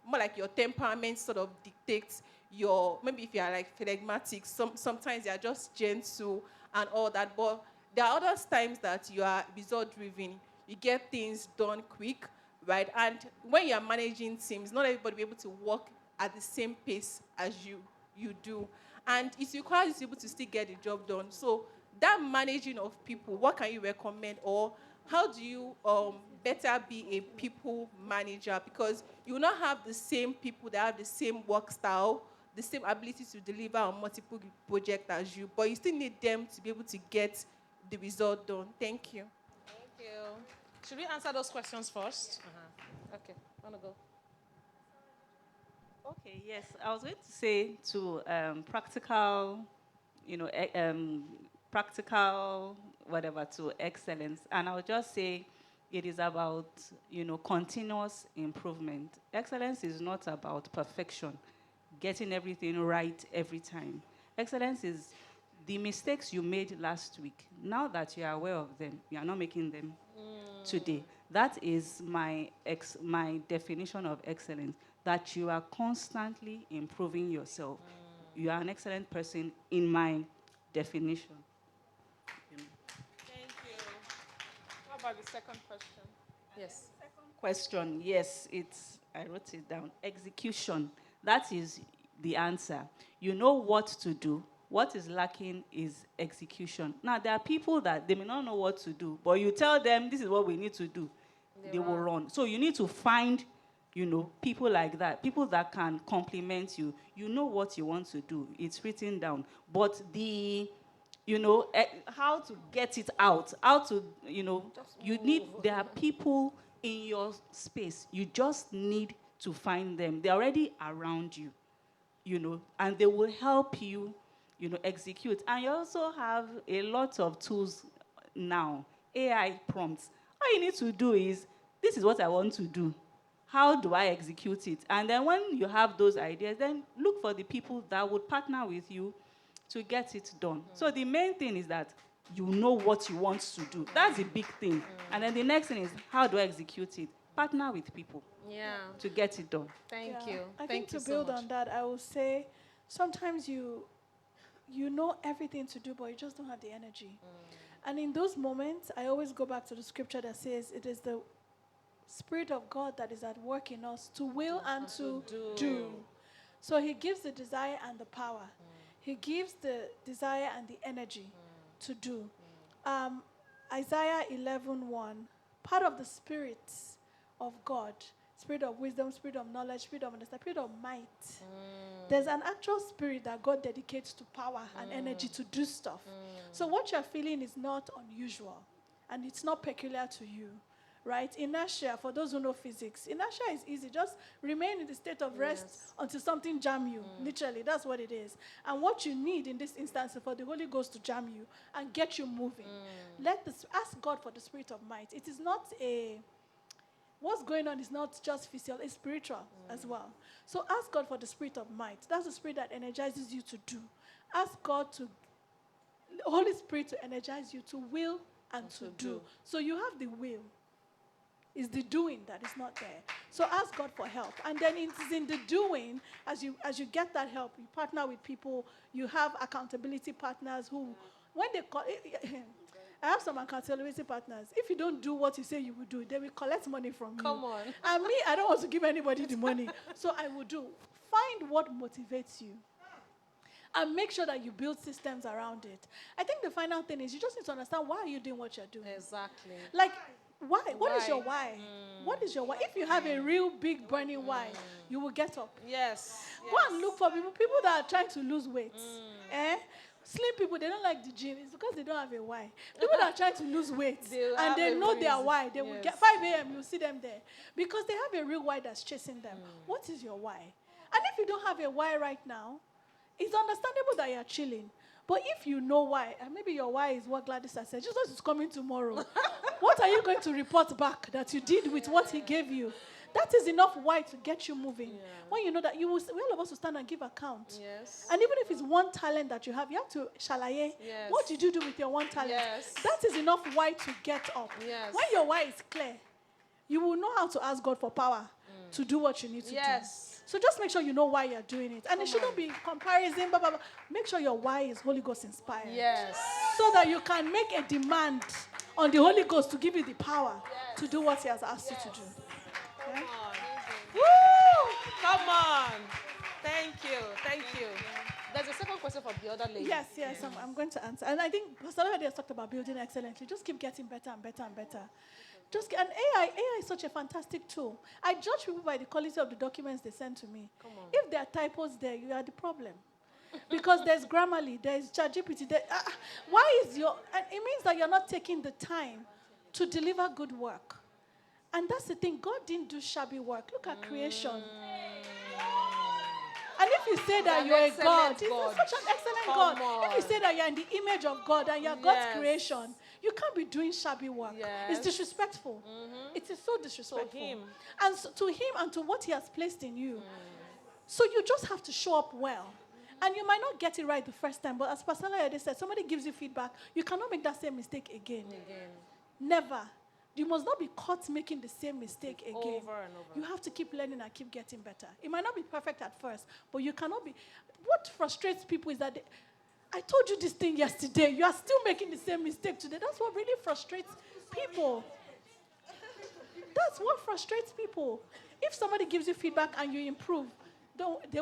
more like your temperament sort of dictates your, maybe if you are like phlegmatic, sometimes you are just gentle and all that, but there are other times that you are result-driven. You get things done quick, right? And when you are managing teams, not everybody will be able to work at the same pace as you do. And it requires you to be able to still get the job done. So that managing of people, what can you recommend? Or how do you better be a people manager? Because you will not have the same people that have the same work style, the same ability to deliver on multiple projects as you, but you still need them to be able to get the result done. Thank you.
Thank you. Should we answer those questions first? Okay, want to go?
Okay, yes. I was going to say to practical, practical, whatever, to excellence. And I would just say it is about, continuous improvement. Excellence is not about perfection, getting everything right every time. Excellence is the mistakes you made last week. Now that you are aware of them, you are not making them today. That is my definition of excellence, that you are constantly improving yourself. You are an excellent person in my definition.
Thank you. How about the second question? Yes.
Question, yes, I wrote it down. Execution, that is the answer. You know what to do. What is lacking is execution. Now, there are people that they may not know what to do, but you tell them this is what we need to do, they will run. So you need to find, people like that, people that can complement you. You know what you want to do. It's written down. But how to get it out, there are people in your space. You just need to find them. They're already around you, and they will help you, execute. And you also have a lot of tools now, AI prompts. All you need to do is, this is what I want to do. How do I execute it? And then when you have those ideas, then look for the people that would partner with you to get it done. So the main thing is that you know what you want to do. That's the big thing. And then the next thing is, how do I execute it? Partner with people to get it done.
Thank you.
I
Thank
think
you
to
so
build
much.
on that, I will say sometimes you know everything to do, but you just don't have the energy. And in those moments, I always go back to the scripture that says it is the Spirit of God that is at work in us to will and to do. So he gives the desire and the power. He gives the desire and the energy to do. Isaiah 11:1, part of the Spirit of God, Spirit of wisdom, Spirit of knowledge, Spirit of understanding, Spirit of might. There's an actual spirit that God dedicates to power and energy to do stuff. So what you're feeling is not unusual, and it's not peculiar to you. Right? Inertia, for those who know physics, inertia is easy. Just remain in the state of rest until something jam you. Literally, that's what it is. And what you need in this instance is for the Holy Ghost to jam you and get you moving. Ask God for the spirit of might. It is not what's going on is not just physical, it's spiritual as well. So ask God for the spirit of might. That's the spirit that energizes you to do. Ask God the Holy Spirit to energize you to will and to do. So you have the will. It's the doing that is not there. So ask God for help. And then it is in the doing, as you get that help, you partner with people, you have accountability partners who, when they call, I have some accountability partners. If you don't do what you say you will do, they will collect money from you.
Come on.
And me, I don't want to give anybody the money. So I will do. Find what motivates you. And make sure that you build systems around it. I think the final thing is you just need to understand why are you doing what you're doing.
Exactly.
Like, why? What is your why? What is your why? If you have a real big burning why, you will get up.
Yes.
Go and look for people that are trying to lose weight. Slim people, they don't like the gym. It's because they don't have a why. People that are trying to lose weight and they know their why, they will get 5 a.m. You'll see them there because they have a real why that's chasing them. What is your why? And if you don't have a why right now, it's understandable that you're chilling. But if you know why, and maybe your why is what Gladys has said, Jesus is coming tomorrow. What are you going to report back that you did with what he gave you? That is enough why to get you moving. When you know that all of us will stand and give account.
Yes.
And even if it's one talent that you have to shalaye.
Yes.
What did you do with your one talent?
Yes.
That is enough why to get up.
Yes.
When your why is clear, you will know how to ask God for power to do what you need to do.
Yes.
So just make sure you know why you're doing it. And it shouldn't be comparison, blah, blah, blah. Make sure your why is Holy Ghost inspired.
Yes.
So that you can make a demand on the Holy Ghost to give you the power to do what he has asked you to do.
Come on. Woo! Come on. Thank you. Thank you. There's a second question from the other lady.
Yes. I'm going to answer. And I think Pastor Lohade has talked about building excellently. Just keep getting better and better and better. And AI is such a fantastic tool. I judge people by the quality of the documents they send to me.
Come on.
If there are typos there, you are the problem. Because there's Grammarly, there's ChatGPT. And it means that you're not taking the time to deliver good work. And that's the thing. God didn't do shabby work. Look at creation. And if you say that you're a God, he's such an excellent God. If you say that you're in the image of God and you're God's creation, you can't be doing shabby work. It's disrespectful. It is so disrespectful.
To him.
And so, to him and to what he has placed in you. So you just have to show up well. And you might not get it right the first time, but as Pastor Layode said, somebody gives you feedback, you cannot make that same mistake again. Never. You must not be caught making the same mistake again.
Over and over.
You have to keep learning and keep getting better. It might not be perfect at first, but you cannot be. What frustrates people is that I told you this thing yesterday. You are still making the same mistake today. That's what really frustrates people. That's what frustrates people. If somebody gives you feedback and you improve, they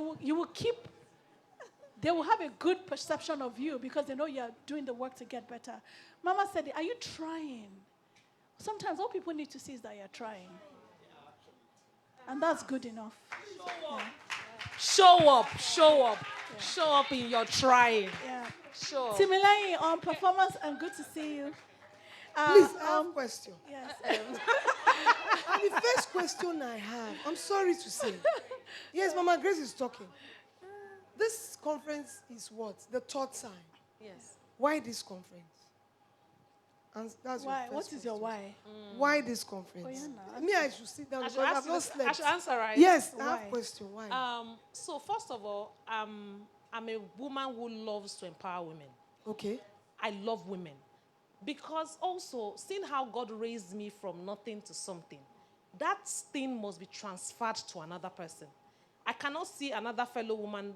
will have a good perception of you because they know you're doing the work to get better. Mama said, are you trying? Sometimes all people need to see is that you're trying. And that's good enough. Yeah.
Show up. Show up. Yeah. Show up in your trying.
Yeah.
Show up.
Similarly, on performance, and good to see you.
Please, I have a question.
Yes.
And the first question I have, I'm sorry to say. Yes, Mama Grace is talking. This conference is what? The third time.
Yes.
Why this conference? And that's
Why?
your
What
first
is your
question.
why?
Why this conference?
Oh, yeah,
Me, I should sit down because I've not
I
slept.
should answer, right?
Yes, I
Why?
have a question. Why?
So first of all, I'm a woman who loves to empower women.
Okay.
I love women. Because also, seeing how God raised me from nothing to something, that thing must be transferred to another person. I cannot see another fellow woman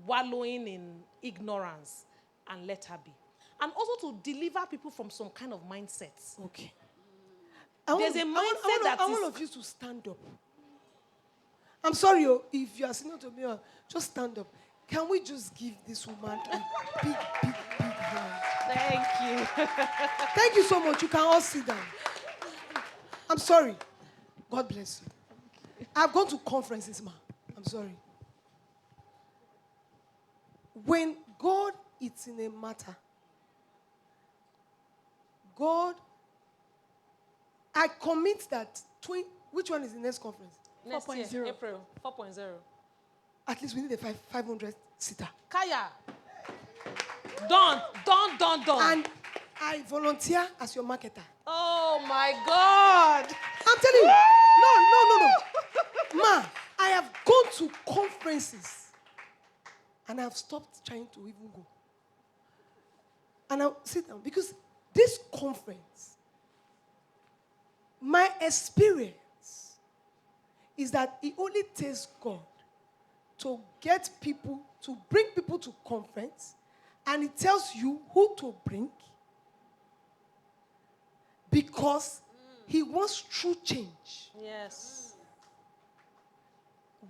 wallowing in ignorance and let her be. And also to deliver people from some kind of mindsets.
Okay.
There's a mindset that
I
is-
want of you to stand up. I'm sorry, if you are sitting to me, just stand up. Can we just give this woman a big, big, big hand?
Thank you.
Thank you so much. You can all sit down. I'm sorry. God bless you. I've gone to conferences, ma. I'm sorry. When God is in a matter, God, I commit that. Which one is the next conference?
Next year,
4.0.
April 4.0.
At least we need a 500 seater.
Kaya. Done.
And I volunteer as your marketer.
Oh my God.
I'm telling you. No. Ma, I have gone to conferences and I have stopped trying to even go. And I'll sit down because this conference, my experience is that it only takes God to get people, to bring people to conference, and it tells you who to bring because he wants true change.
Yes.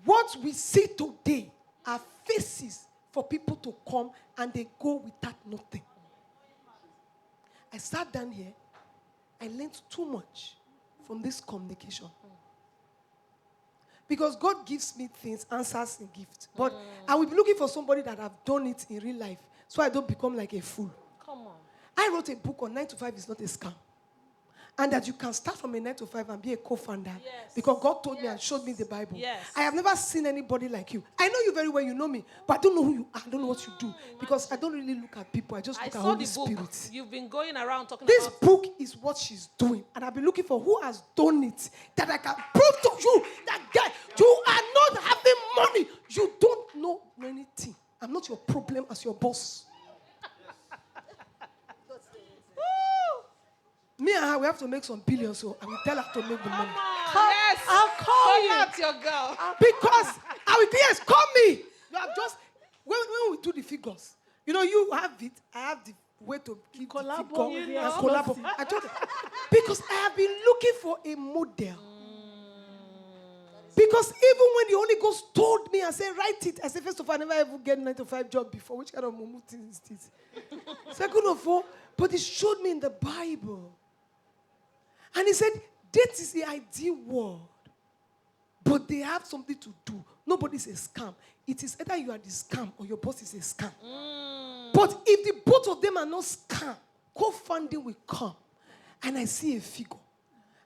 What we see today are faces for people to come and they go without nothing. I sat down here, I learned too much from this communication. Because God gives me things, answers in gift. But I will be looking for somebody that have done it in real life so I don't become like a fool.
Come on.
I wrote a book on 9 to 5 is not a scam. And that you can start from a 9 to 5 and be a co-founder.
Yes.
Because God told me and showed me the Bible.
Yes.
I have never seen anybody like you. I know you very well, you know me, but I don't know who you are. I don't know what you do. Because I don't really look at people. I just
I
look at
saw
Holy
the book.
Spirit.
You've been going around talking
This
about.
book is what she's doing. And I've been looking for who has done it. That I can prove to you that, guy, you are not having money. You don't know anything. I'm not your problem as your boss. Me and her, we have to make some billions, so I will tell her to make the money.
Yes.
I'll call you.
Out your girl.
Because I will, yes, call me. You are just, when we do the figures, you know, you have it, I have the way to keep the
Collabo
figure
with
and
your
collabo. I told her, because I have been looking for a model. Because even when the Holy Ghost told me, I said, write it. I said, first of all, I never ever get 9 to 5 job before. Which kind of mumu thing is this? Second of all, but he showed me in the Bible. And he said, that is the ideal world. But they have something to do. Nobody's a scam. It is either you are the scam or your boss is a scam. But if the both of them are not scam, co-funding will come. And I see a figure.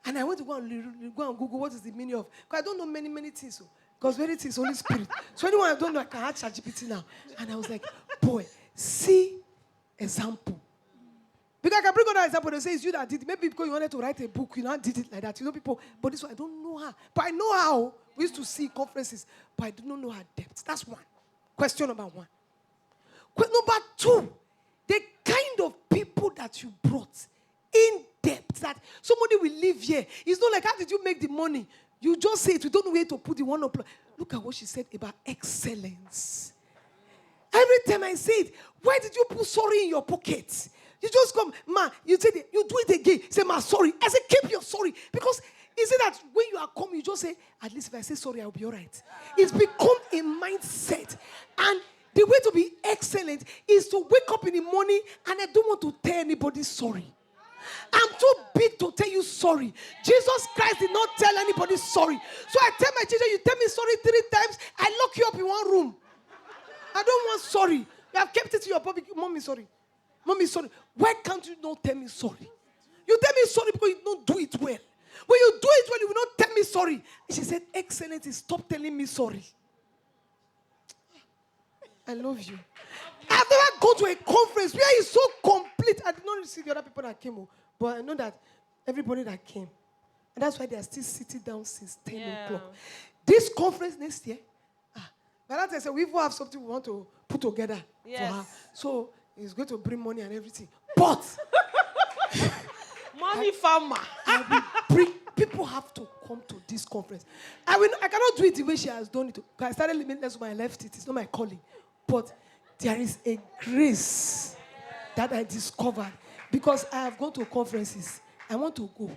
And I went to go and Google what is the meaning of. Because I don't know many things. Because many things Holy Spirit. So anyone I don't know, I can add ChatGPT now. And I was like, boy, see example. Because I can bring another example, they say it's you that did it. Maybe because you wanted to write a book, you now did it like that. You know, people, but this one, I don't know her. But I know how. We used to see conferences, but I do not know her depth. That's one. Question number one. Number two, the kind of people that you brought in depth, that somebody will live here. It's not like, how did you make the money? You just say it. You don't know where to put the one up. Look at what she said about excellence. Every time I say it, why did you put sorry in your pocket? You just come, ma, you say it, you do it again. Say, ma, sorry. I say, keep your sorry. Because is it that when you are coming, you just say, at least if I say sorry, I'll be all right. It's become a mindset. And the way to be excellent is to wake up in the morning and I don't want to tell anybody sorry. I'm too big to tell you sorry. Jesus Christ did not tell anybody sorry. So I tell my children, you tell me sorry 3 times, I lock you up in one room. I don't want sorry. You have kept it to your public. Mommy, sorry. Mommy, sorry. Why can't you not tell me sorry? You tell me sorry because you don't do it well. When you do it well, you will not tell me sorry. And she said, excellent is stop telling me sorry. I love you. I've never gone to a conference where it's so complete. I did not receive the other people that came, but I know that everybody that came. And that's why they are still sitting down since 10 o'clock. This conference next year, but that's I said, we even have something we want to put together for her. So it's going to bring money and everything. But
Money farmer.
People have to come to this conference. I cannot do it the way she has done it. I started limitless when I left it. It's not my calling. But there is a grace that I discovered because I have gone to conferences. I want to go.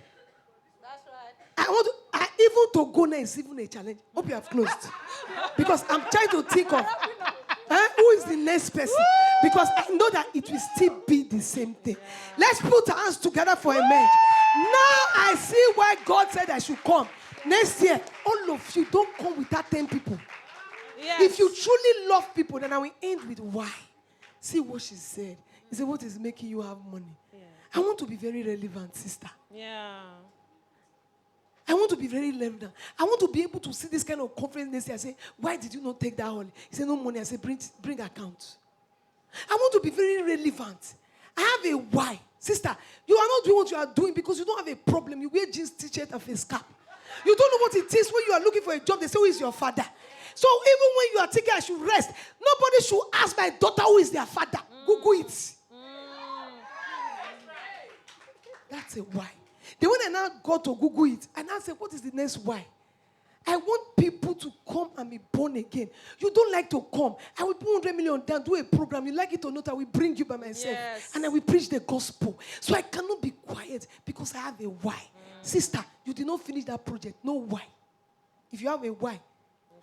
That's right. Even to go now is even a challenge. Hope you have closed. Because I'm trying to think of who is the next person. Because I know that it will still be the same thing. Let's put our hands together for a minute. Now I see why God said I should come. Next year, all of you don't come without 10 people. Yes. If you truly love people, then I will end with why. See what she said. He said, what is making you have money? Yeah. I want to be very relevant, sister.
Yeah.
I want to be very relevant. I want to be able to see this kind of conference next year. I say, why did you not take that holiday? He said, no money. I said, bring account. I want to be very relevant. I have a why. Sister, you are not doing what you are doing because you don't have a problem. You wear jeans, t-shirt, and face cap. You don't know what it is when you are looking for a job. They say, who is your father? So even when you are thinking I should rest, nobody should ask my daughter who is their father. Google it. That's a why. Then when I now go to Google it, I now say, what is the next why? I want people to come and be born again. You don't like to come. I will put 100 million down, do a program. You like it or not, I will bring you by myself. Yes. And I will preach the gospel. So I cannot be quiet because I have a why. Sister, you did not finish that project. No why. If you have a why,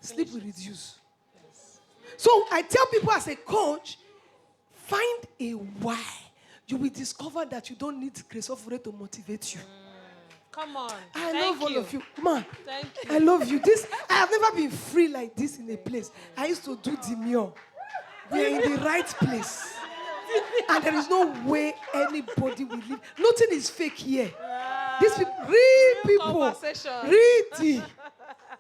sleep will reduce. Yes. So I tell people as a coach, find a why. You will discover that you don't need Grace Ofure to motivate you.
Come on.
I love all of you. Man,
Thank you.
I love you. I have never been free like this in a place. I used to do demure. We are in the right place. And there is no way anybody will live. Nothing is fake here. These people, real people, real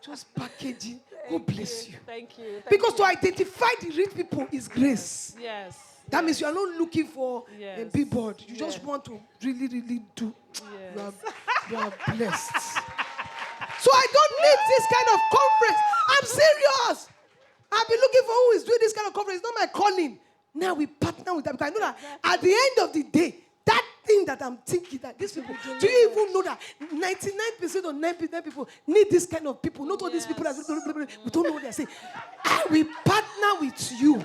just packaging. God bless you.
Thank you.
Because to identify the real people is grace.
Yes.
That means you are not looking for a billboard. You just want to really, really do. Yes. You are blessed. So I don't need this kind of conference. I'm serious. I've been looking for who is doing this kind of conference. It's not my calling. Now we partner with them because I know that at the end of the day, that thing that I'm thinking that these people, do you even know that 99% or 9% people need this kind of people? Not all these people that we don't know what they're saying. I will partner with you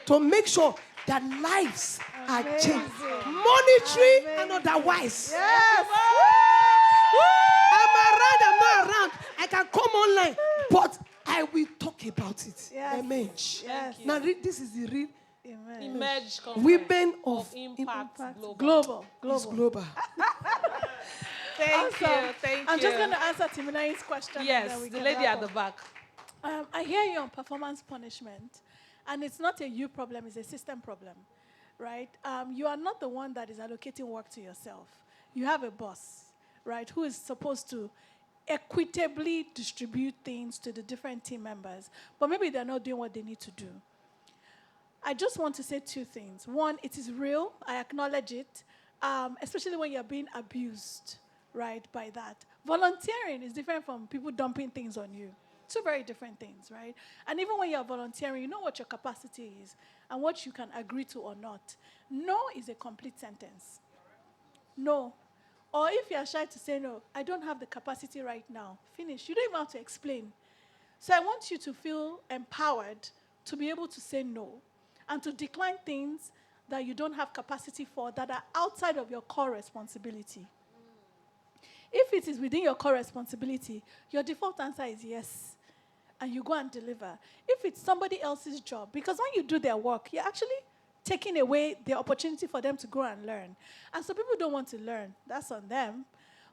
to make sure that lives are changed. Monetary and otherwise.
Yes.
I'm around, I'm not around. I can come online, but I will talk about it.
Yes.
Image.
Yes.
Now, this is the real
Image
women of
impact
Global.
It's global.
Thank you. Thank you.
I'm just going to answer Timile's question.
Yes, the lady at the back.
I hear you on performance punishment, and it's not a you problem, it's a system problem, right? You are not the one that is allocating work to yourself. You have a boss, right, who is supposed to equitably distribute things to the different team members, but maybe they're not doing what they need to do. I just want to say two things. One, it is real. I acknowledge it. especially when you're being abused, right, by that. Volunteering is different from people dumping things on you. Two very different things, right? And even when you're volunteering, you know what your capacity is and what you can agree to or not. No is a complete sentence. No. Or if you're shy to say no, I don't have the capacity right now. Finish. You don't even have to explain. So I want you to feel empowered to be able to say no and to decline things that you don't have capacity for that are outside of your core responsibility. If it is within your core responsibility, your default answer is yes. And you go and deliver. If it's somebody else's job, because when you do their work, you're actually taking away the opportunity for them to grow and learn. And so people don't want to learn. That's on them.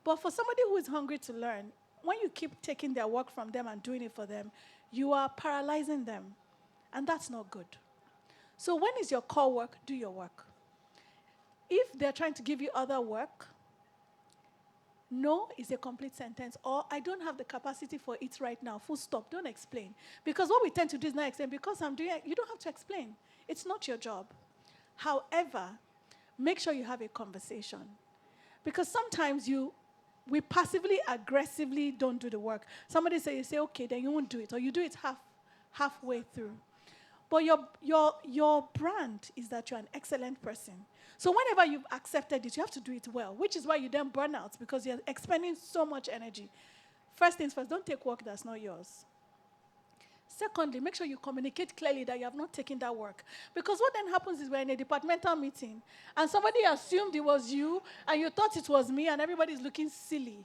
But for somebody who is hungry to learn, when you keep taking their work from them and doing it for them, you are paralyzing them. And that's not good. So when is your core work? Do your work. If they're trying to give you other work, no is a complete sentence, or I don't have the capacity for it right now, full stop, don't explain. Because what we tend to do is not explain, because I'm doing it, you don't have to explain. It's not your job. However, make sure you have a conversation. Because sometimes we passively, aggressively don't do the work. Somebody you say, okay, then you won't do it, or you do it halfway through. But your brand is that you're an excellent person. So whenever you've accepted it, you have to do it well, which is why you then burn out, because you're expending so much energy. First things first, don't take work that's not yours. Secondly, make sure you communicate clearly that you have not taken that work. Because what then happens is we're in a departmental meeting, and somebody assumed it was you, and you thought it was me, and everybody's looking silly.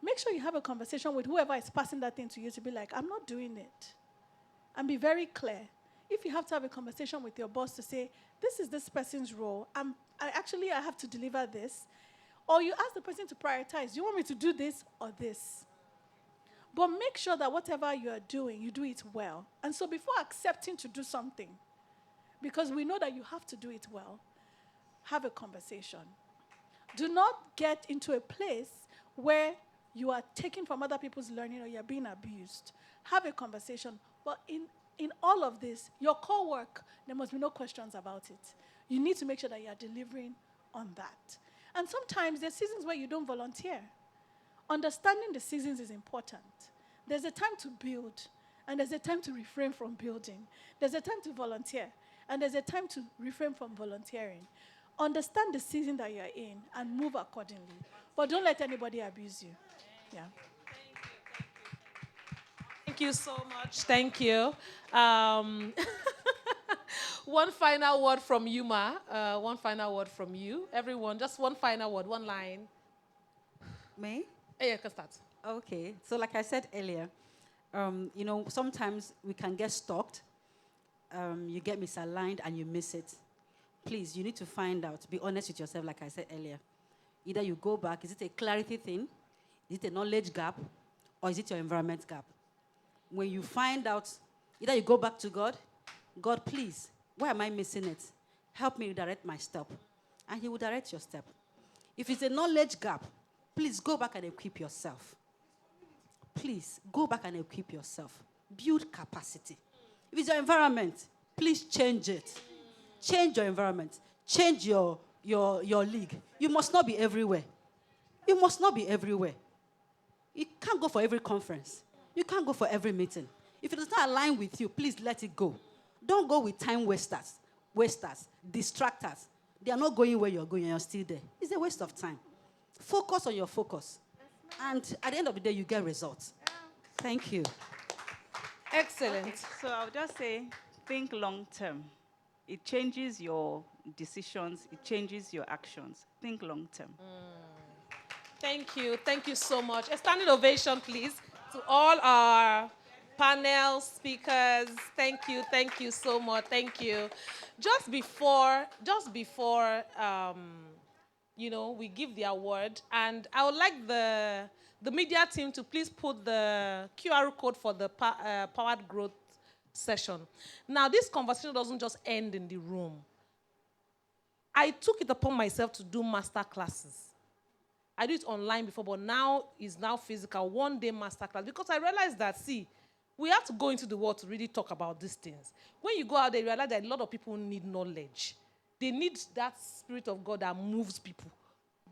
Make sure you have a conversation with whoever is passing that thing to you to be like, I'm not doing it. And be very clear. If you have to have a conversation with your boss to say, this is this person's role, I have to deliver this. Or you ask the person to prioritize, do you want me to do this or this? But make sure that whatever you are doing, you do it well. And so before accepting to do something, because we know that you have to do it well, have a conversation. Do not get into a place where you are taking from other people's learning or you're being abused. Have a conversation. But in all of this, your core work, there must be no questions about it. You need to make sure that you are delivering on that. And sometimes there's seasons where you don't volunteer. Understanding the seasons is important. There's a time to build, and there's a time to refrain from building. There's a time to volunteer, and there's a time to refrain from volunteering. Understand the season that you're in and move accordingly. But don't let anybody abuse you. Yeah.
Thank you so much. Thank you. One final word from you, Ma. One final word from you. Everyone, just one final word, one line.
Me?
Yeah, you can start.
Okay. So like I said earlier, sometimes we can get stalked. You get misaligned and you miss it. Please, you need to find out. Be honest with yourself, like I said earlier. Either you go back, is it a clarity thing? Is it a knowledge gap? Or is it your environment gap? When you find out, either you go back to God, God, please, why am I missing it? Help me direct my step. And He will direct your step. If it's a knowledge gap, please go back and equip yourself. Please, go back and equip yourself. Build capacity. If it's your environment, please change it. Change your environment. Change your league. You must not be everywhere. You must not be everywhere. You can't go for every conference. You can't go for every meeting. If it does not align with you, please let it go. Don't go with time wasters, distractors. They are not going where you're going and you're still there. It's a waste of time. Focus on your focus. And at the end of the day, you get results. Thank you.
Excellent.
Okay, so I'll just say, think long term. It changes your decisions. It changes your actions. Think long term.
Thank you. Thank you so much. A standing ovation, please, to all our panel speakers. Thank you. Thank you so much. Thank you. Just before, we give the award, and I would like the media team to please put the QR code for the Powered Growth session. Now, this conversation doesn't just end in the room. I took it upon myself to do master classes. I did it online before, but now it's physical, one-day master class, because I realized that, we have to go into the world to really talk about these things. When you go out there, you realize that a lot of people need knowledge. They need that Spirit of God that moves people.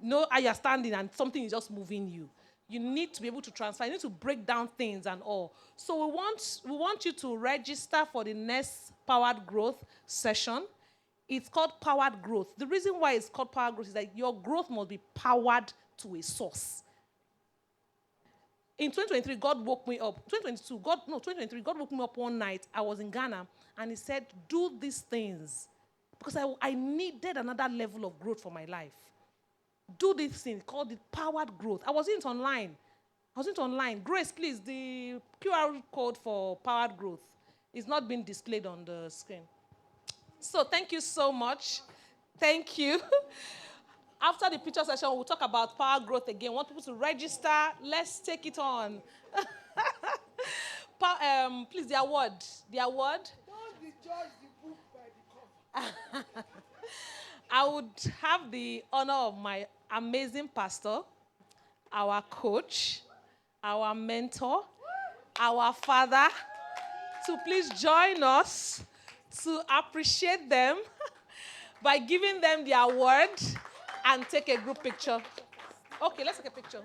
No, you're standing and something is just moving you. You need to be able to transfer. You need to break down things and all. So we want you to register for the next Powered Growth session. It's called Powered Growth. The reason why it's called Powered Growth is that your growth must be powered to a source. In 2023, God woke me up. 2023, God woke me up one night. I was in Ghana, and he said, do these things. Because I needed another level of growth for my life. Do this thing called the Powered Growth. I was in it online. Grace, please, the QR code for Powered Growth is not being displayed on the screen. So thank you so much. Thank you. After the picture session, we'll talk about Power Growth again. I want people to register. Let's take it on. Please, the award.
Don't be judged the book by the cover.
I would have the honor of my amazing pastor, our coach, our mentor, our father, to please join us to appreciate them by giving them the award and take a group picture. Okay, let's take a picture.